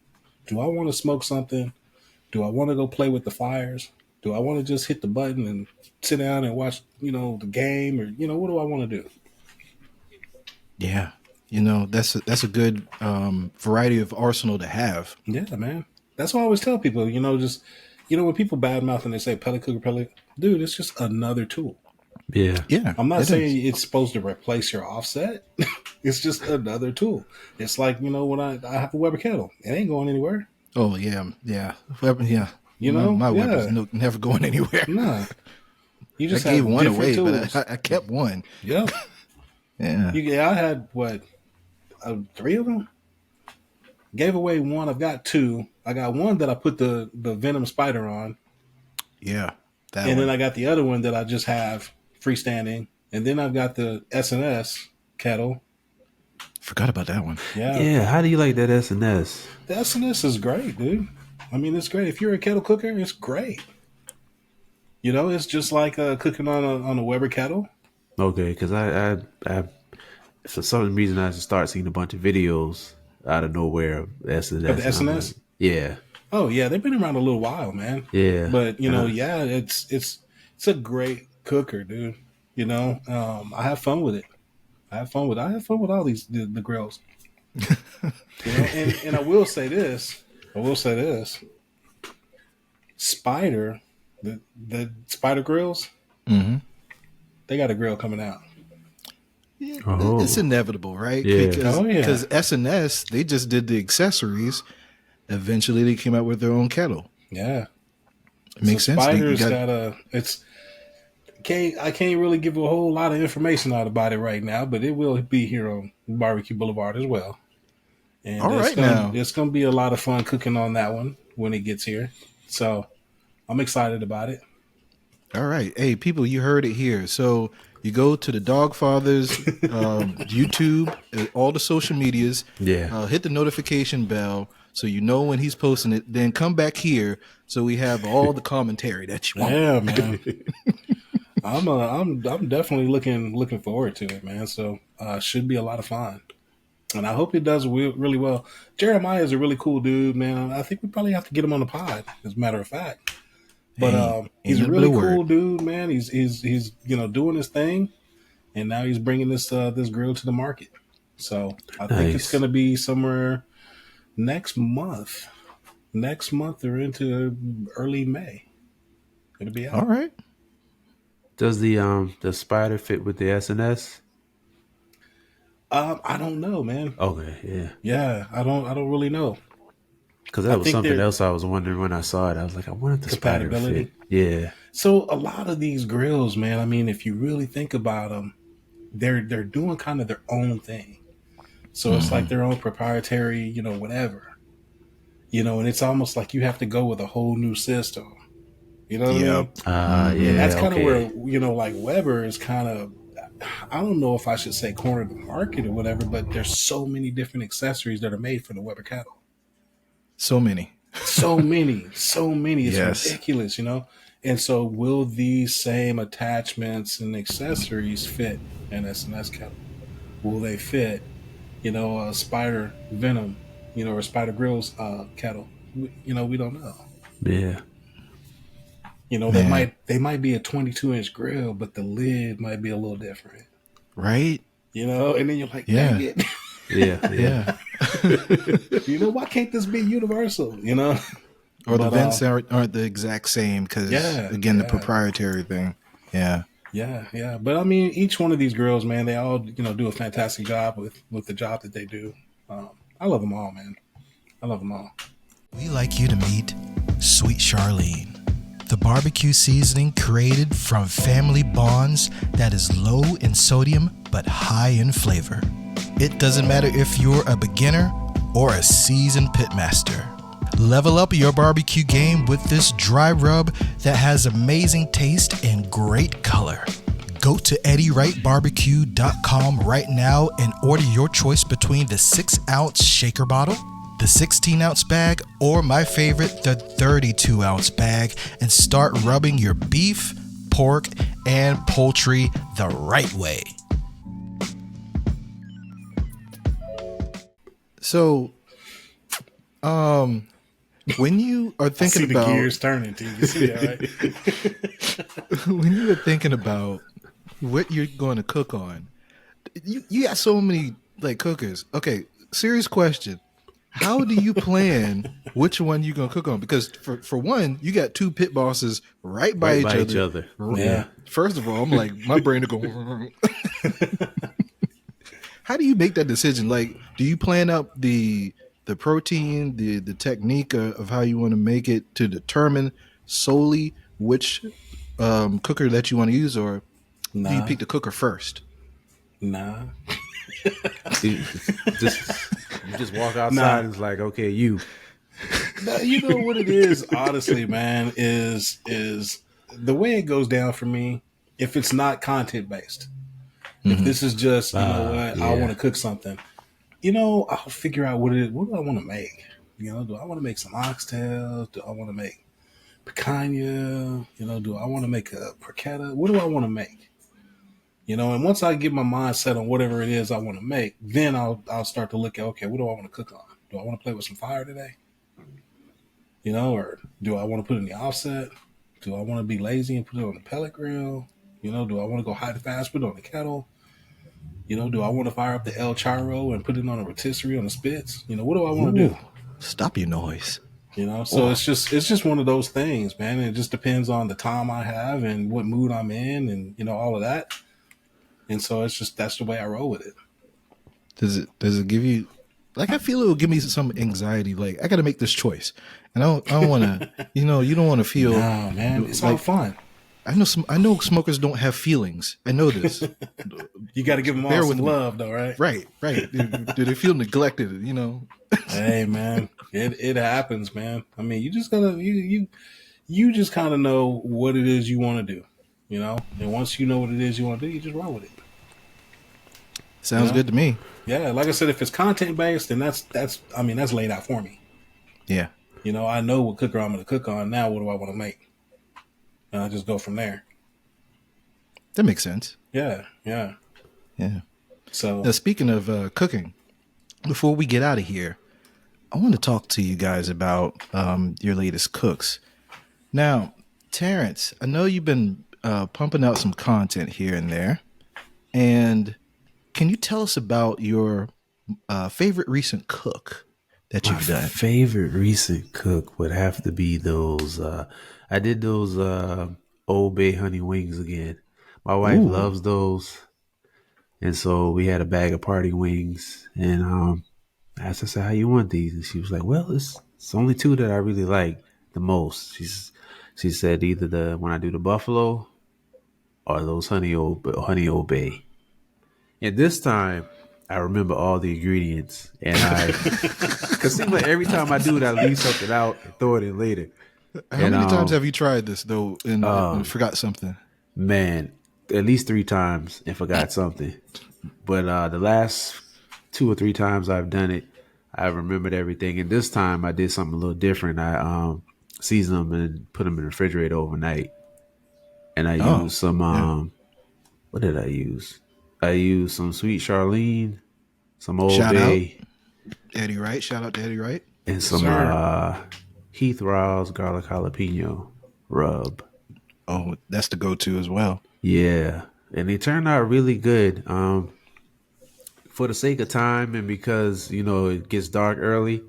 Do I want to smoke something? Do I want to go play with the fires? Do I want to just hit the button and sit down and watch, the game, or what do I want to do?
Yeah. That's a good variety of arsenal to have.
Yeah, man. That's what I always tell people, when people badmouth and they say pellet cooker, dude, it's just another tool.
Yeah.
Yeah.
I'm not saying it's supposed to replace your offset. It's just another tool. It's like, when I have a Weber kettle. It ain't going anywhere.
Oh, yeah. Yeah. Weapon, yeah. My
yeah.
weapon's never going anywhere.
Nah. You just
I gave one away,
tools.
but I kept one.
Yeah.
Yeah.
I had, 3 of them? Gave away one. I've got 2. I got one that I put the Venom Spider on.
Yeah.
Then I got the other one that I just have freestanding. And then I've got the S&S kettle.
Forgot about that one.
Yeah.
Yeah. How do you like that S&S?
The S&S is great, dude. I mean, it's great. If you're a kettle cooker, it's great. It's just like cooking on a Weber kettle.
Okay, because I for some reason I just start seeing a bunch of videos out of nowhere of S&S.
Of the S&S?
Like, yeah.
Oh yeah, they've been around a little while, man.
Yeah.
But it's a great cooker, dude. I have fun with it. I have fun with all these the grills. And I will say this. Spider, the Spider grills, they got a grill coming out.
Yeah,
Oh.
It's inevitable, right?
Yeah.
Because S&S, they just did the accessories. Eventually, they came out with their own kettle.
Yeah,
It makes sense.
Spider's I can't really give a whole lot of information out about it right now, but it will be here on Barbecue Blvd as well. And it's going to be a lot of fun cooking on that one when it gets here. So I'm excited about it.
All right. Hey, people, you heard it here. So you go to the Dogfathers YouTube, all the social medias.
Yeah.
Hit the notification bell so you know when he's posting it. Then come back here so we have all the commentary that you want.
Yeah, man. I'm definitely looking forward to it, man. So should be a lot of fun. And I hope it does really well. Jeremiah is a really cool dude, man. I think we probably have to get him on the pod, as a matter of fact. But he's a really cool dude, man. He's doing his thing, and now he's bringing this grill to the market. So I think it's going to be somewhere next month or into early May. It'll be out.
All right.
Does the Spider fit with the S&S?
I don't know, man.
Okay, yeah.
Yeah, I don't really know.
Because that was something else I was wondering when I saw it. I was like, I wonder if the Spider fit. Yeah.
So a lot of these grills, man, I mean, if you really think about them, they're doing kind of their own thing. So it's like their own proprietary, whatever. And it's almost like you have to go with a whole new system. You know what I mean?
Yeah.
And that's kind of where, like Weber is kind of, I don't know if I should say corner the market or whatever, but there's so many different accessories that are made for the Weber kettle.
So many.
It's yes. Ridiculous, And so will these same attachments and accessories fit an S&S kettle? Will they fit, a Spider Venom, or Spider Grills kettle? We don't know.
Yeah.
They might be a 22-inch grill, but the lid might be a little different.
Right?
And then you're like, dang it.
Yeah.
Why can't this be universal?
Or the vents aren't the exact same because, the proprietary thing. Yeah.
Yeah. But, I mean, each one of these grills, man, they all, do a fantastic job with the job that they do. I love them all, man. I love them all.
We like you to meet Sweet Charlene, the barbecue seasoning created from family bonds that is low in sodium but high in flavor. It doesn't matter if you're a beginner or a seasoned pitmaster. Level up your barbecue game with this dry rub that has amazing taste and great color. Go to EddieWrightBarbecue.com right now and order your choice between the 6-ounce shaker bottle, the 16-ounce bag, or my favorite, the 32-ounce bag, and start rubbing your beef, pork, and poultry the right way.
So, when you are thinking
I see
about
the gears turning, to you see that, right?
when you are thinking about what you're going to cook on, you got so many like cookers. Okay, serious question: how do you plan which one you're gonna cook on? Because for one, you got two pit bosses right by each other.
Yeah.
First of all, I'm like my brain to go. How do you make that decision? Like, do you plan out the protein, the technique of how you want to make it to determine solely which cooker that you want to use, or do you pick the cooker first?
Nah.
You just walk outside and it's like, okay, you.
No, you know what it is, honestly, man, is the way it goes down for me. If it's not content based, if this is just, you know what, I want to cook something, you know, I'll figure out what do I want to make? You know, do I want to make some oxtails? Do I want to make picanha? You know, do I want to make a porchetta? What do I want to make? You know, and once I get my mind set on whatever it is I want to make, then I'll start to look at, okay, what do I want to cook on? Do I want to play with some fire today? You know, or do I want to put it in the offset? Do I want to be lazy and put it on the pellet grill? You know, do I want to go high and fast, put it on the kettle? You know, do I want to fire up the El Charro and put it on a rotisserie on the spits? You know, what do I want to do?
Stop your noise.
You know, so it's just one of those things, man. It just depends on the time I have and what mood I'm in, and you know, all of that. And so it's just that's the way I roll with it.
Does it give you, like, I feel it will give me some anxiety. Like, I got to make this choice, and I don't want to. You know, you don't want to feel.
No, man, it's all fun.
I know smokers don't have feelings. I know this.
You got to give them all some love, though, right?
Right. Do they feel neglected? You know.
Hey, man, it happens, man. I mean, you just gotta you just kind of know what it is you want to do, you know. And once you know what it is you want to do, you just roll with it.
Sounds good to me.
Yeah, like I said, if it's content based, then that's laid out for me.
Yeah.
You know, I know what cooker I'm going to cook on. Now, what do I want to make? And I just go from there.
That makes sense.
Yeah. So
now, speaking of cooking, before we get out of here, I want to talk to you guys about your latest cooks. Now, Terrence, I know you've been pumping out some content here and there, and can you tell us about your favorite recent cook that you've done?
Favorite recent cook would have to be those. I did those Old Bay honey wings again. My wife loves those, and so we had a bag of party wings. And I asked her, I said, "How you want these?" And she was like, "Well, it's only two that I really like the most." She said either when I do the buffalo or those honey Old Bay. And this time, I remember all the ingredients, and because it seems like every time I do it, I leave something out and throw it in later.
How many times have you tried this though and forgot something?
Man, at least 3 times and forgot something. But the last 2 or 3 times I've done it, I remembered everything. And this time I did something a little different. I seasoned them and put them in the refrigerator overnight. And I used some. What did I use? I used some sweet Charlene, some Old Bay.
Eddie Wright. Shout out to Eddie Wright.
And some Heath Rowell's garlic jalapeno rub.
Oh, that's the go-to as well.
Yeah. And they turned out really good. For the sake of time and because, you know, it gets dark early,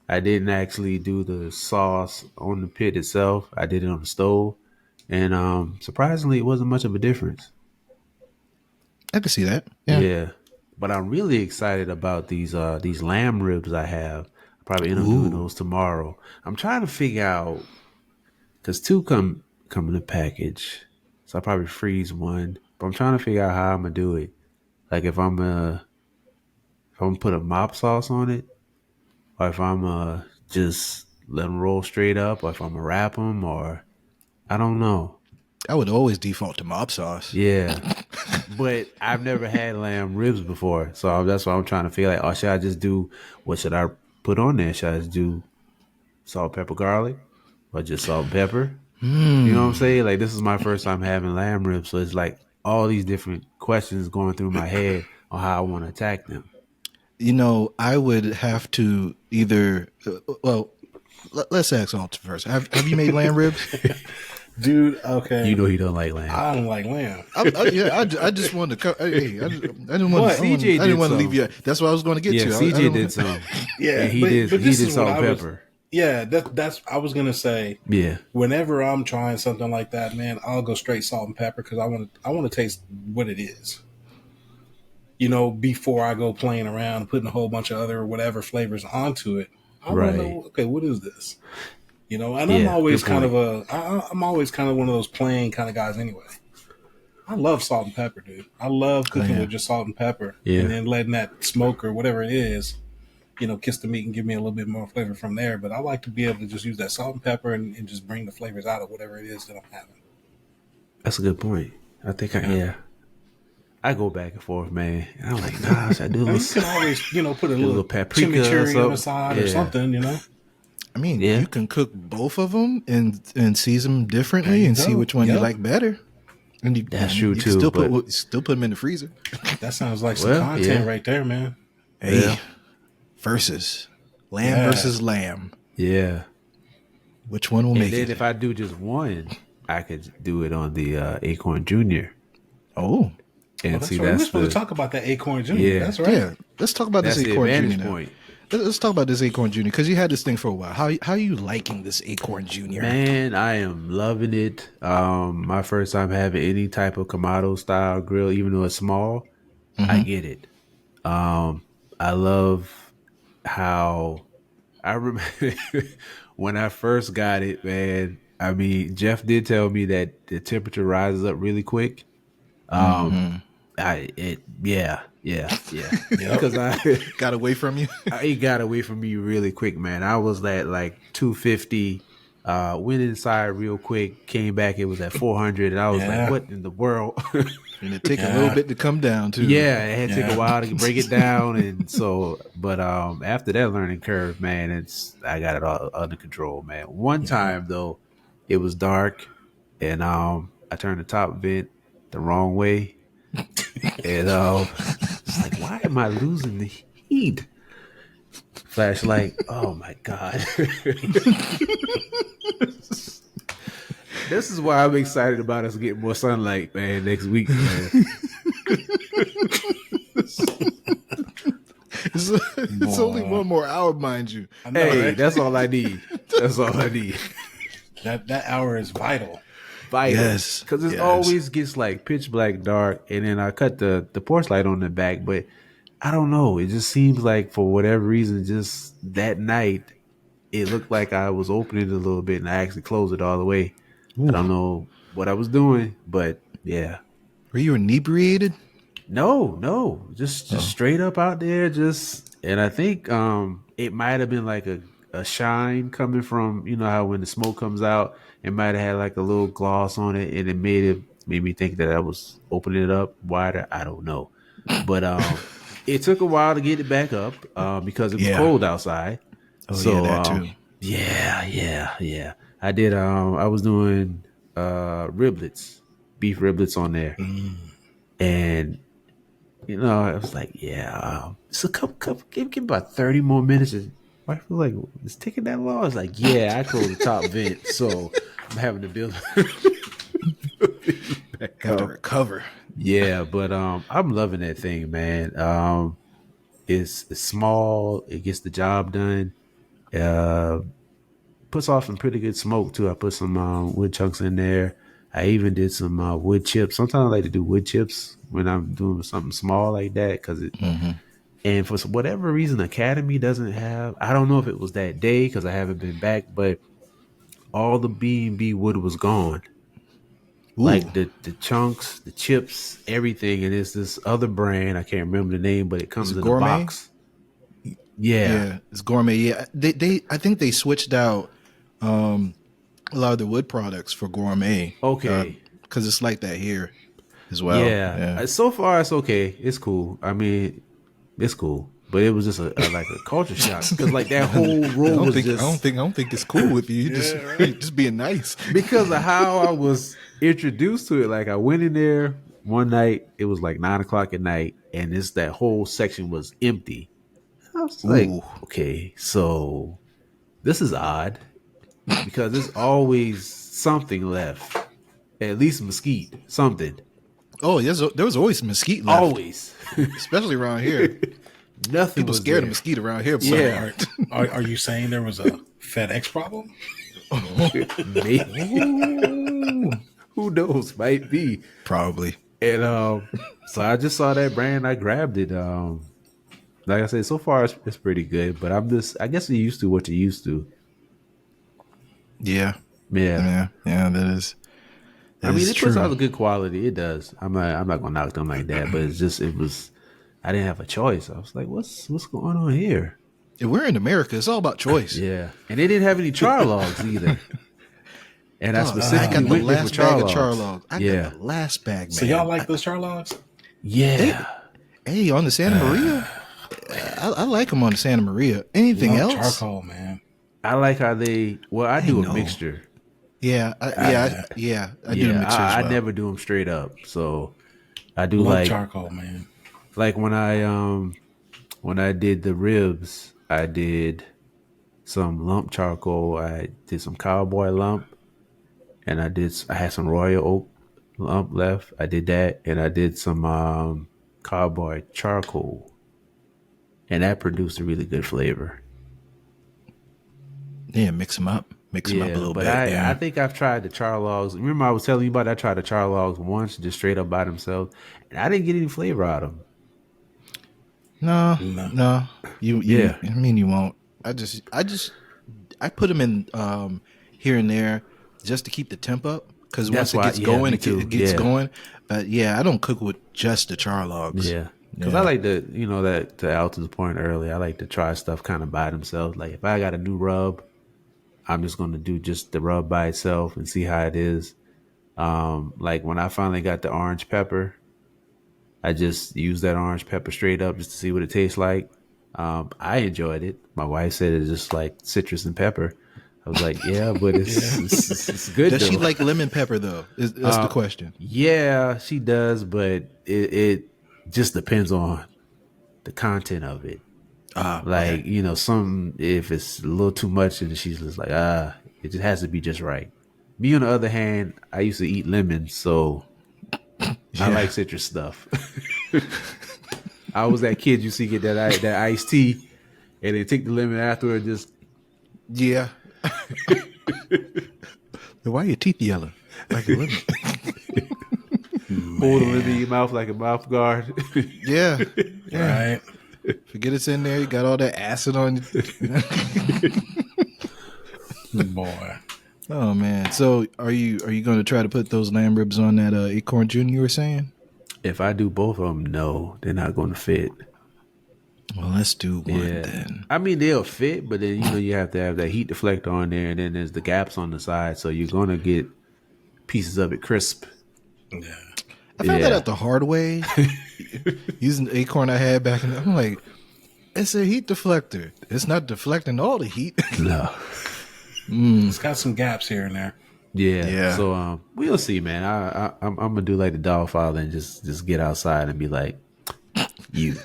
I didn't actually do the sauce on the pit itself. I did it on the stove. And surprisingly, it wasn't much of a difference.
I can see that.
Yeah. But I'm really excited about these lamb ribs I have. I'll probably end up doing those tomorrow. I'm trying to figure out, because 2 come in a package. So I'll probably freeze 1. But I'm trying to figure out how I'm going to do it. Like if I'm going to put a mop sauce on it, or if I'm just let them roll straight up, or if I'm gonna wrap them, or I don't know.
I would always default to mob sauce.
Yeah, but I've never had lamb ribs before, so that's why I'm trying to feel like, oh, should I just do what should I put on there? Should I just do salt, pepper, garlic, or just salt and pepper? You know what I'm saying? Like, this is my first time having lamb ribs, so it's like all these different questions going through my head on how I want to attack them.
You know, I would have to either. Let's ask Alton first. Have you made lamb ribs?
Dude, okay.
You know he don't like lamb.
I don't like lamb.
I just wanted to. I didn't want.
CJ
I didn't want to
did
leave you. That's what I was going to get
Yeah,
to.
CJ did some.
Yeah,
and he did
this is
salt
what
and
I was-
pepper.
Yeah, that's. I was gonna say.
Yeah.
Whenever I'm trying something like that, man, I'll go straight salt and pepper because I want to taste what it is. You know, before I go playing around and putting a whole bunch of other whatever flavors onto it, I want to know. Okay, what is this? You know, and I'm always kind of I'm always kind of one of those plain kind of guys anyway. I love salt and pepper, dude. I love cooking with just salt and pepper, and then letting that smoke or whatever it is, you know, kiss the meat and give me a little bit more flavor from there. But I like to be able to just use that salt and pepper and just bring the flavors out of whatever it is that I'm having.
That's a good point. I think I go back and forth, man. I'm like, gosh, I do this.
You can always, you know, put a little
paprika
chimichurri on the side or something, you know.
I mean, you can cook both of them and season them differently and see which one you like better. And
that's true too.
Still put them in the freezer.
That sounds like some content right there, man.
Hey, versus lamb versus lamb.
Yeah.
Which one will make it?
And then if I do just one, I could do it on the Acorn Jr.
Oh.
And
that's
see,
right. We're supposed to talk about that Acorn Jr.
Yeah.
That's right.
Yeah. Let's talk about this Acorn Jr. now.
Point.
Let's talk about this Acorn Jr. because you had this thing for a while. How are you liking this Acorn Jr.?
Man, I am loving it. My first time having any type of Kamado style grill, even though it's small, I get it. I love how I remember when I first got it, man. I mean, Jeff did tell me that the temperature rises up really quick. Because I
got away from you.
It got away from me really quick, man. I was at like 250. Went inside real quick, came back. It was at 400, and I was like, "What in the world?"
And it took a little bit to come down too.
Yeah, it had to take a while to break it down, and so. But after that learning curve, man, I got it all under control, man. One time though, it was dark, and I turned the top vent the wrong way, and it's like, why am I losing the heat? Flashlight. Oh my god. This is why I'm excited about us getting more sunlight, man, next week, man.
It's only 1 more hour, mind you.
Hey, right? That's all I need. That's all I need.
That hour is vital.
Yes. Because it always gets like pitch black dark, and then I cut the porch light on the back, but I don't know. It just seems like for whatever reason, just that night, it looked like I was opening it a little bit, and I actually closed it all the way. Ooh. I don't know what I was doing, but yeah.
Were you inebriated?
No, just straight up out there. And I think it might have been like a shine coming from, you know how when the smoke comes out, it might have had like a little gloss on it, and it made me think that I was opening it up wider. I don't know, but it took a while to get it back up because it was cold outside.
Oh, so, that too.
Yeah. I did. I was doing riblets, beef riblets on there, and you know, I was like, it's a couple. Give about 30 more minutes. I feel like it's taking that long. It's like, I closed the top vent, so I'm having to build.
Have to recover.
Yeah, but I'm loving that thing, man. It's small. It gets the job done. Puts off some pretty good smoke too. I put some wood chunks in there. I even did some wood chips. Sometimes I like to do wood chips when I'm doing something small like that because it. And for whatever reason, Academy doesn't have. I don't know if it was that day because I haven't been back, but all the B&B wood was gone. Ooh. Like the chunks, the chips, everything. And it's this other brand. I can't remember the name, but it comes in a box.
Yeah, it's gourmet. Yeah, they I think they switched out a lot of the wood products for gourmet.
Okay.
Because it's like that here as well.
Yeah.
Yeah.
So far, it's okay. It's cool. I mean, it's cool. But it was just like a culture shock because like that whole room was just.
I don't think it's cool with you. You just being nice
because of how I was introduced to it. Like I went in there one night. It was like 9:00 at night, and that whole section was empty. I was like, okay, so this is odd because there's always something left, at least mesquite, something.
Oh, there was always mesquite left.
Always,
especially around here.
Nothing.
People scared of mesquite around here.
Yeah. Are you saying there was a FedEx problem?
Maybe. Who knows? Might be.
Probably.
And so I just saw that brand. I grabbed it. Like I said, so far it's pretty good. But I guess you're used to what you're used to.
Yeah.
That
is.
I mean, it puts out a good quality. It does. I'm not gonna knock them like that. But it was. I didn't have a choice. I was like, what's going on here?
If we're in America, it's all about choice.
Yeah. And they didn't have any char logs either. And I specifically went there for char logs.
I got the last bag, man.
So y'all like those char logs?
Yeah.
Hey, on the Santa Maria, I like them on the Santa Maria. Anything else?
Charcoal, man.
I like how they. Well, I do a mixture.
Yeah, I do a mixture as well.
I never do them straight up. So I do
love charcoal, man.
Like when I did the ribs, I did some lump charcoal. I did some cowboy lump, and I had some royal oak lump left. I did that, and I did some cowboy charcoal, and that produced a really good flavor.
Yeah, mix them up. Mix them up a little bit.
I think I've tried the char logs. Remember I was telling you about I tried the char logs once, just straight up by themselves, and I didn't get any flavor out of them.
No. You I mean, you won't. I put them in here and there just to keep the temp up because once it gets going, it gets going. But I don't cook with just the char logs.
Yeah, because I like that to Alton's point earlier. I like to try stuff kind of by themselves. Like if I got a new rub, I'm just going to do just the rub by itself and see how it is. Like when I finally got the orange pepper. I just used that orange pepper straight up just to see what it tastes like. I enjoyed it. My wife said it's just like citrus and pepper. I was like, yeah, but it's good.
Does she like lemon pepper though? That's the question.
Yeah, she does, but it just depends on the content of it. Some if it's a little too much, and she's just like, it just has to be just right. Me on the other hand, I used to eat lemons, so. I like citrus stuff. I was that kid you see get that iced tea, and they take the lemon after it. Just
Why are your teeth yellow? Like a lemon.
Hold the lemon in your mouth like a mouth guard.
Yeah. Right. Forget it's in there. You got all that acid on you.
Boy.
Oh man! So are you going to try to put those lamb ribs on that Acorn Jr. you were saying?
If I do both of them, no, they're not going to fit.
Well, let's do one then.
I mean, they'll fit, but then you have to have that heat deflector on there, and then there's the gaps on the side, so you're going to get pieces of it crisp.
Yeah,
I found that out the hard way using the Acorn I had back in. I'm like, it's a heat deflector. It's not deflecting all the heat.
No.
It's got some gaps here and there.
Yeah. So we'll see, man. I'm gonna do like the dog father and just get outside and be like, you.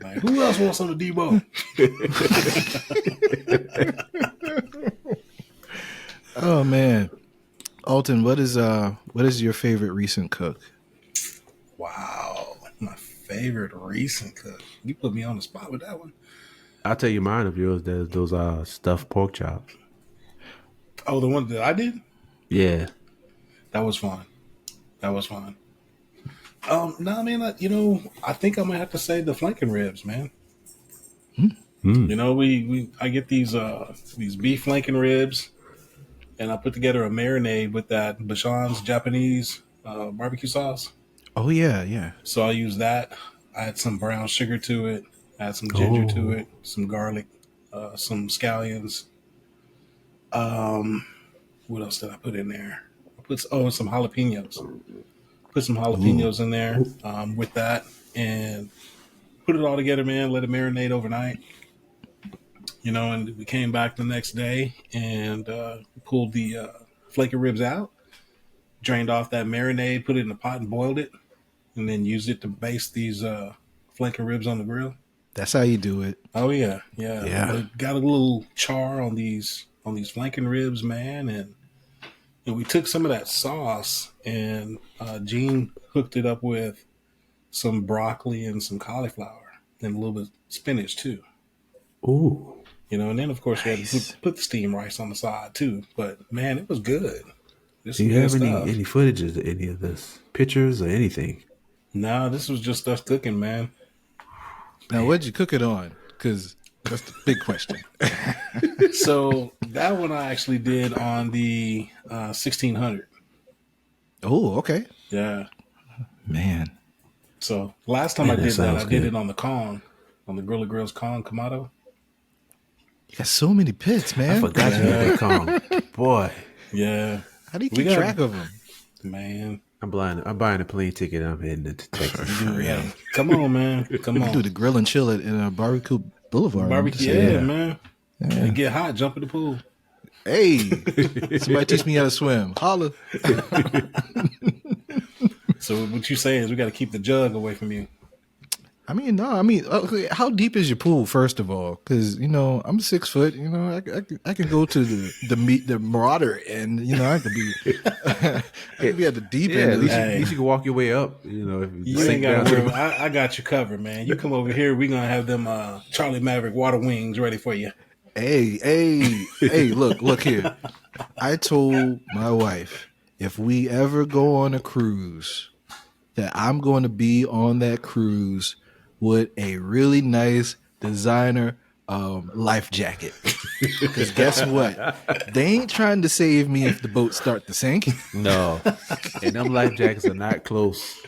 Like, who else wants some of Debo?
Oh man, Alton, what is your favorite recent cook?
Wow, my favorite recent cook. You put me on the spot with that one.
I'll tell you mine of yours. There's those stuffed pork chops.
Oh, the one that I did?
Yeah.
That was fun. No, man, I think I'm gonna have to say the flanking ribs, man. I get these beef flanking ribs, and I put together a marinade with that Bashan's Japanese barbecue sauce.
Oh yeah.
So I use that add some brown sugar to it, add some ginger to it, some garlic, some scallions. What else did I put in there? Some jalapenos. Put some jalapenos in there with that, and put it all together, man. Let it marinate overnight. And we came back the next day and pulled the flaky ribs out, drained off that marinade, put it in a pot and boiled it, and then used it to baste these flanker ribs on the grill.
That's how you do it.
Oh yeah. It got a little char on these flanking ribs, man, and we took some of that sauce and Gene hooked it up with some broccoli and some cauliflower and a little bit of spinach too.
Ooh.
And then of course we had to put the steamed rice on the side too. But man, it was good.
Do you have any footage of any of this? Pictures or anything?
No, this was just us cooking, man.
Now, what'd you cook it on? Because that's the big question.
So that one I actually did on the 1600.
Oh, okay.
Yeah.
Man.
So last time I did that, I
good.
did it on the Kong, on the Gorilla Grills Kong Kamado.
You got so many pits, man.
I forgot you had that Kong. Boy.
Yeah.
How do you keep track of them?
Man.
I'm buying a plane ticket. I'm heading to Texas.
Yeah. Come on, man. Come on.
Do the grill and chill at Barbecue Blvd.
Barbecue, man. Yeah. It get hot, jump in the pool.
Hey, somebody teach me how to swim. Holla.
So what you saying is we got to keep the jug away from you.
Okay, how deep is your pool, first of all? Because, I'm 6 foot, I can go to the Marauder and, I could be at the deep end.
At least you can walk your way up, if
you ain't got to worry. I got you covered, man. You come over here, we're going to have them Charlie Maverick water wings ready for you.
Hey, look here. I told my wife, if we ever go on a cruise, that I'm going to be on that cruise with a really nice designer life jacket. Because guess what? They ain't trying to save me if the boat start to sink.
No. And them life jackets are not close.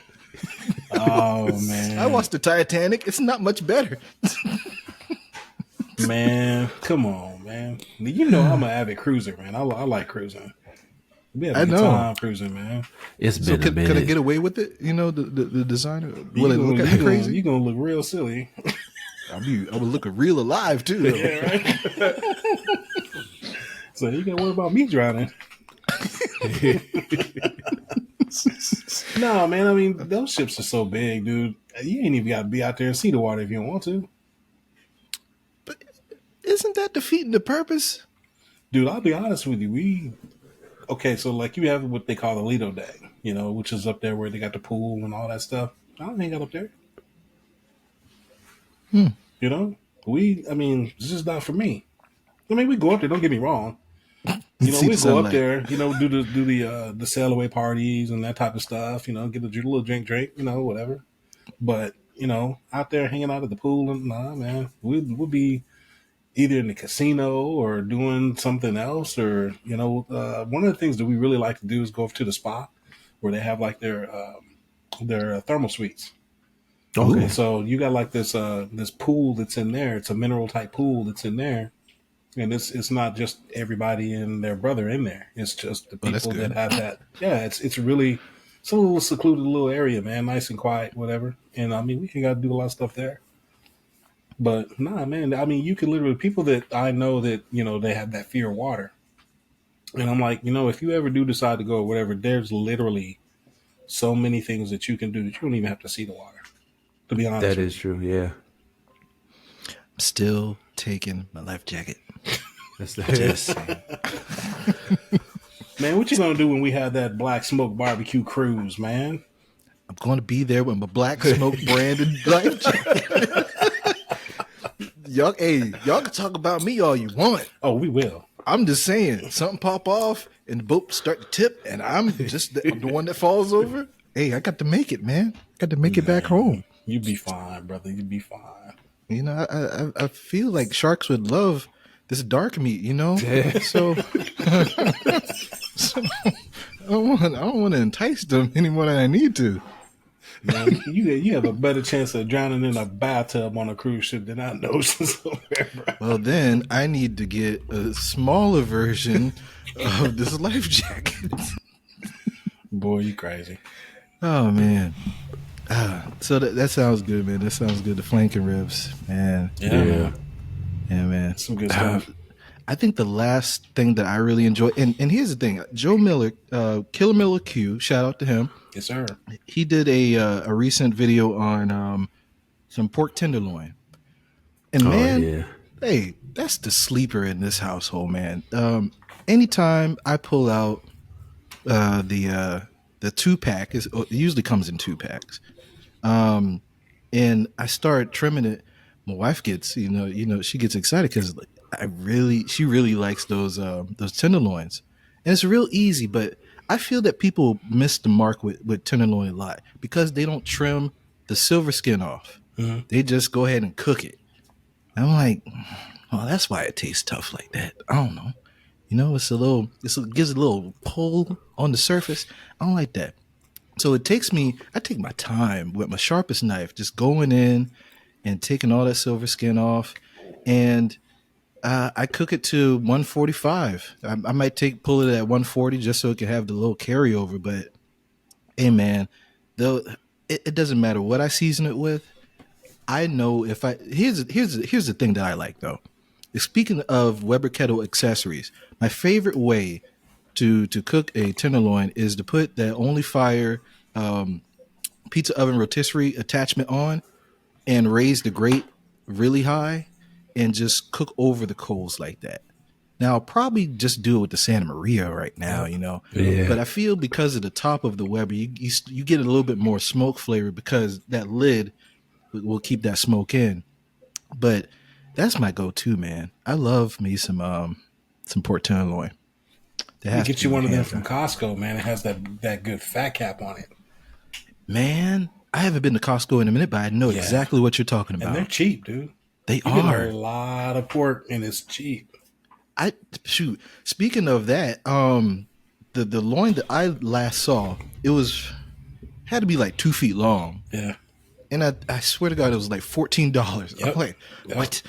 Oh, man.
I watched the Titanic. It's not much better.
Man, come on, man. I'm an avid cruiser, man. I like cruising.
I know.
Time cruising, man.
It's been a minute.
Could I get away with it? The designer. Will it look at me crazy?
You're gonna look real silly.
I would look real alive too.
Yeah, right? So you gotta worry about me drowning. No, man. Those ships are so big, dude. You ain't even got to be out there and see the water if you don't want to.
But isn't that defeating the purpose?
Dude, I'll be honest with you. So like you have what they call the Lido Deck, which is up there where they got the pool and all that stuff. I don't hang out up there. It's just not for me. We go up there. Don't get me wrong. We go up there. Do the sail away parties and that type of stuff. Get a little drink, whatever. But out there hanging out at the pool, nah, man. We'll be either in the casino or doing something else, or one of the things that we really like to do is go up to the spa where they have like their thermal suites. Okay, so you got like this pool that's in there. It's a mineral type pool that's in there, and it's not just everybody and their brother in there. It's just the people that have that. Yeah, it's a little secluded little area, man. Nice and quiet, whatever. And we can got to do a lot of stuff there. But nah, man, you can literally, people that I know that, they have that fear of water. And I'm like, if you ever do decide to go or whatever, there's literally so many things that you can do that you don't even have to see the water, to be honest.
That is true, yeah.
I'm still taking my life jacket.
That's just
Man, what you going to do when we have that Black Smoke barbecue cruise, man?
I'm going to be there with my Black Smoke branded life jacket. Y'all can talk about me all you want.
Oh, we will.
I'm just saying, something pop off and the boat start to tip, and I'm just the one that falls over. Hey, I got to make it, man. Got to make it back home.
You be fine, brother. You be fine.
I feel like sharks would love this dark meat, So, I don't want to entice them any more than I need to.
Man, you have a better chance of drowning in a bathtub on a cruise ship than I know.
Well, then I need to get a smaller version of this life jacket.
Boy, you crazy.
Oh man. So that sounds good, man. That sounds good. The flanking ribs, man.
Yeah.
Man.
Some good stuff.
I think the last thing that I really enjoy, and here's the thing, Joe Miller, Killer Miller Q, shout out to him.
Yes, sir.
He did a recent video on some pork tenderloin, and man, hey, that's the sleeper in this household, man. Anytime I pull out the 2-pack, it usually comes in 2-packs, and I start trimming it. My wife gets, she gets excited because she really likes those tenderloins, and it's real easy. But I feel that people miss the mark with tenderloin a lot because they don't trim the silver skin off. Mm-hmm. They just go ahead and cook it. And I'm like, oh, that's why it tastes tough like that. I don't know. It gives a little pull on the surface. I don't like that. So I take my time with my sharpest knife, just going in and taking all that silver skin off, and I cook it to 145. I might pull it at 140 just so it can have the little carryover. But hey, man, it doesn't matter what I season it with. I know if here's the thing that I like though. Speaking of Weber kettle accessories, my favorite way to cook a tenderloin is to put that Only Fire pizza oven rotisserie attachment on and raise the grate really high and just cook over the coals like that. Now, I'll probably just do it with the Santa Maria right now, but I feel because of the top of the Weber, you get a little bit more smoke flavor because that lid will keep that smoke in. But that's my go-to, man. I love me some pork tenderloin.
You get you one of them from Costco, man. It has that good fat cap on it.
Man, I haven't been to Costco in a minute, but I know exactly what you're talking about.
And they're cheap, dude.
They
are. Get a lot of pork, and it's cheap.
Speaking of that, the loin that I last saw, had to be like 2 feet long.
Yeah.
And I swear to God, it was like $14.
Yep.
I'm like, what?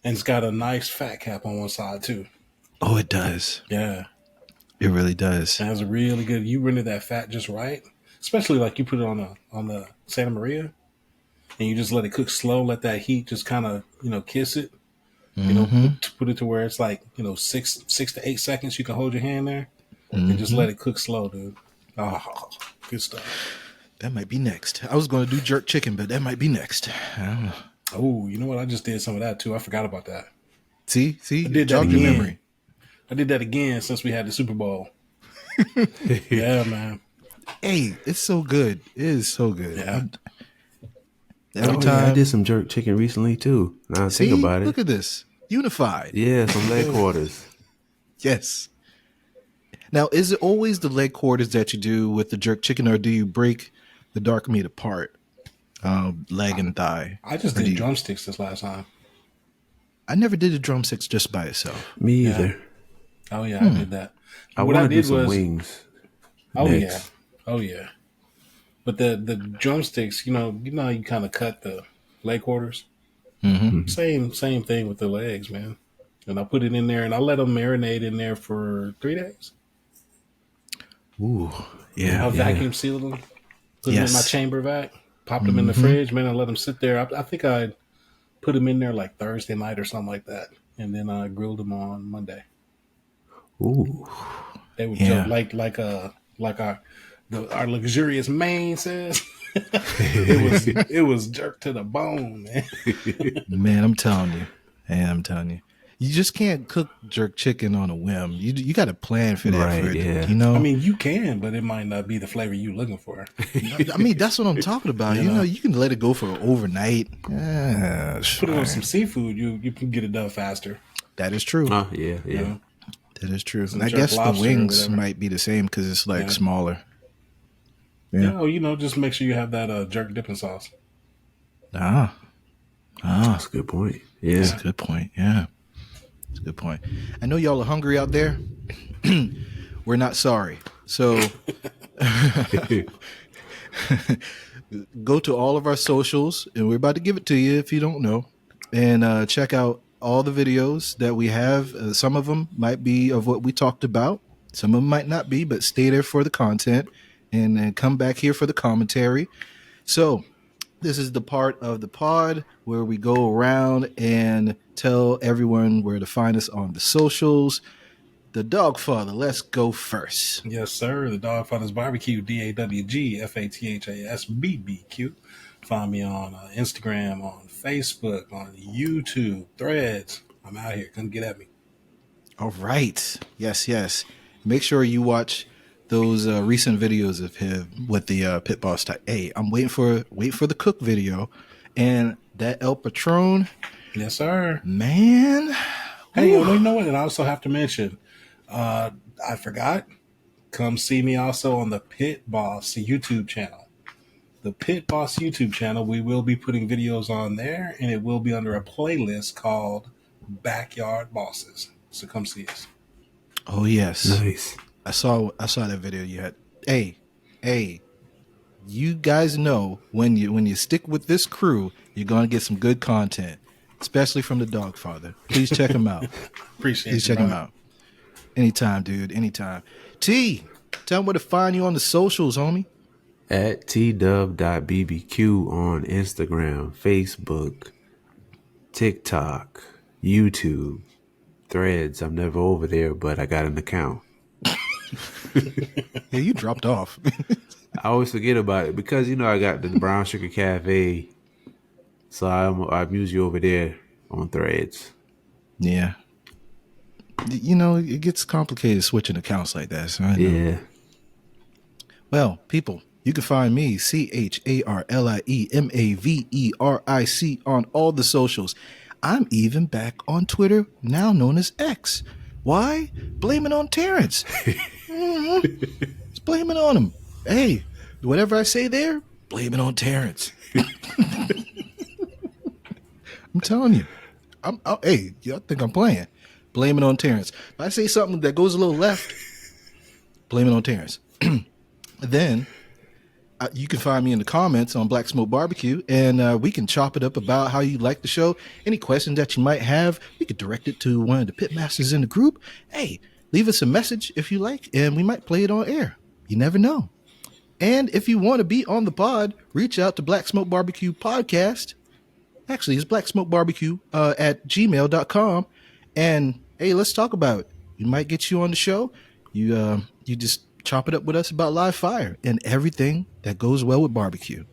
And it's got a nice fat cap on one side too.
Oh, it does.
Yeah.
It really does.
It has a really good. You render that fat just right, especially like you put it on the Santa Maria, and you just let it cook slow. Let that heat just kind of kiss it. Put it to where it's like 6 to 8 seconds. You can hold your hand there and just let it cook slow, dude. Oh, good stuff.
That might be next. I was going to do jerk chicken, but that might be next. I don't know.
Oh, you know what? I just did some of that too. I forgot about that.
See,
I did that again. Memory. I did that again since we had the Super Bowl. Yeah, man.
Hey, it's so good. It is so good.
Yeah.
Every time
I did some jerk chicken recently too. Now I think about it.
Look at this. Unified.
Yeah, some leg quarters.
Yes. Now, is it always the leg quarters that you do with the jerk chicken, or do you break the dark meat apart, leg and thigh?
I just did drumsticks this last time.
I never did the drumsticks just by itself.
Me either.
Oh yeah, I did that.
I want to do some wings.
Oh next. Yeah. But the drumsticks, you know how you kind of cut the leg quarters.
Mm-hmm.
Same thing with the legs, man. And I put it in there, and I let them marinate in there for 3 days.
Ooh, yeah.
I vacuum sealed them, put them in my chamber vac, popped them in the fridge, man. I let them sit there. I think I put them in there like Thursday night or something like that, and then I grilled them on Monday.
Ooh,
they would jump like our luxurious Maine says. it was jerked to the bone, man.
Man, I'm telling you. You just can't cook jerk chicken on a whim. You got to plan for that.
Right,
I mean, you can, but it might not be the flavor you're looking for.
I mean, that's what I'm talking about. You can let it go for overnight.
Put it on some seafood. You can get it done faster.
That is true.
Yeah.
That is true. And I guess the wings might be the same because it's like smaller.
Yeah, just make sure you have that jerk dipping sauce.
That's
a good point. Yeah.
That's a good point. Yeah. That's a good point. I know y'all are hungry out there. We're not sorry. So Go to all of our socials, and we're about to give it to you if you don't know, and check out all the videos that we have. Some of them might be of what we talked about. Some of them might not be, but stay there for the content and then come back here for the commentary. So this is the part of the pod where we go around and tell everyone where to find us on the socials. The Dogfather, let's go first.
Yes, sir. The Dogfather's Barbecue, DAWGFATHASBBQ. Find me on Instagram, on Facebook, on YouTube, Threads. I'm out here. Come get at me.
All right. Yes. Make sure you watch those recent videos of him with the Pit Boss type. Hey, I'm waiting for the cook video and that El Patron.
Yes, sir.
Man.
Hey, you know what? And I also have to mention, I forgot. Come see me also on the Pit Boss YouTube channel. The Pit Boss YouTube channel. We will be putting videos on there, and it will be under a playlist called Backyard Bosses. So come see us.
Oh yes,
Nice.
I saw that video you had. Hey, you guys know when you stick with this crew, you're gonna get some good content, especially from the Dogfather. Please check him out.
Appreciate it.
Please check him out. Anytime, dude. Anytime. T, tell them where to find you on the socials, homie.
At tdub.bbq on Instagram, Facebook, TikTok, YouTube, Threads. I'm never over there, but I got an account.
Yeah, you dropped off.
I always forget about it because, I got the Brown Sugar Cafe. So I'm usually over there on Threads.
Yeah. It gets complicated switching accounts like that. So I know.
Yeah.
Well, people, you can find me, CharlieMaverick, on all the socials. I'm even back on Twitter, now known as X. Why? Blame it on Terrence. Just blame it on him. Hey, whatever I say there, blame it on Terrence. I'm telling you. Hey, y'all think I'm playing. Blame it on Terrence. If I say something that goes a little left, blame it on Terrence. Then you can find me in the comments on Black Smoke Barbecue, and we can chop it up about how you like the show. Any questions that you might have, we could direct it to one of the pitmasters in the group. Hey, leave us a message if you like, and we might play it on air. You never know. And if you want to be on the pod, reach out to Black Smoke Barbecue Podcast. Actually, it's Black Smoke Barbecue at gmail.com. And hey, let's talk about it. We might get you on the show. You just chop it up with us about live fire and everything that goes well with barbecue.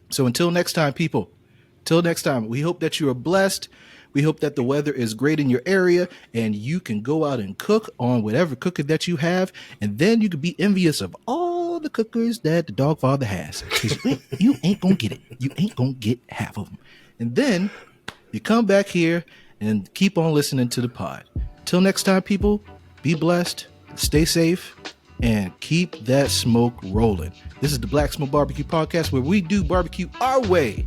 So until next time, people, we hope that you are blessed. We hope that the weather is great in your area and you can go out and cook on whatever cooker that you have. And then you can be envious of all the cookers that the Dogfather has. Because you ain't going to get it. You ain't going to get half of them. And then you come back here and keep on listening to the pod. Till next time, people, be blessed, stay safe, and keep that smoke rolling. This is the Black Smoke Barbecue Podcast, where we do barbecue our way.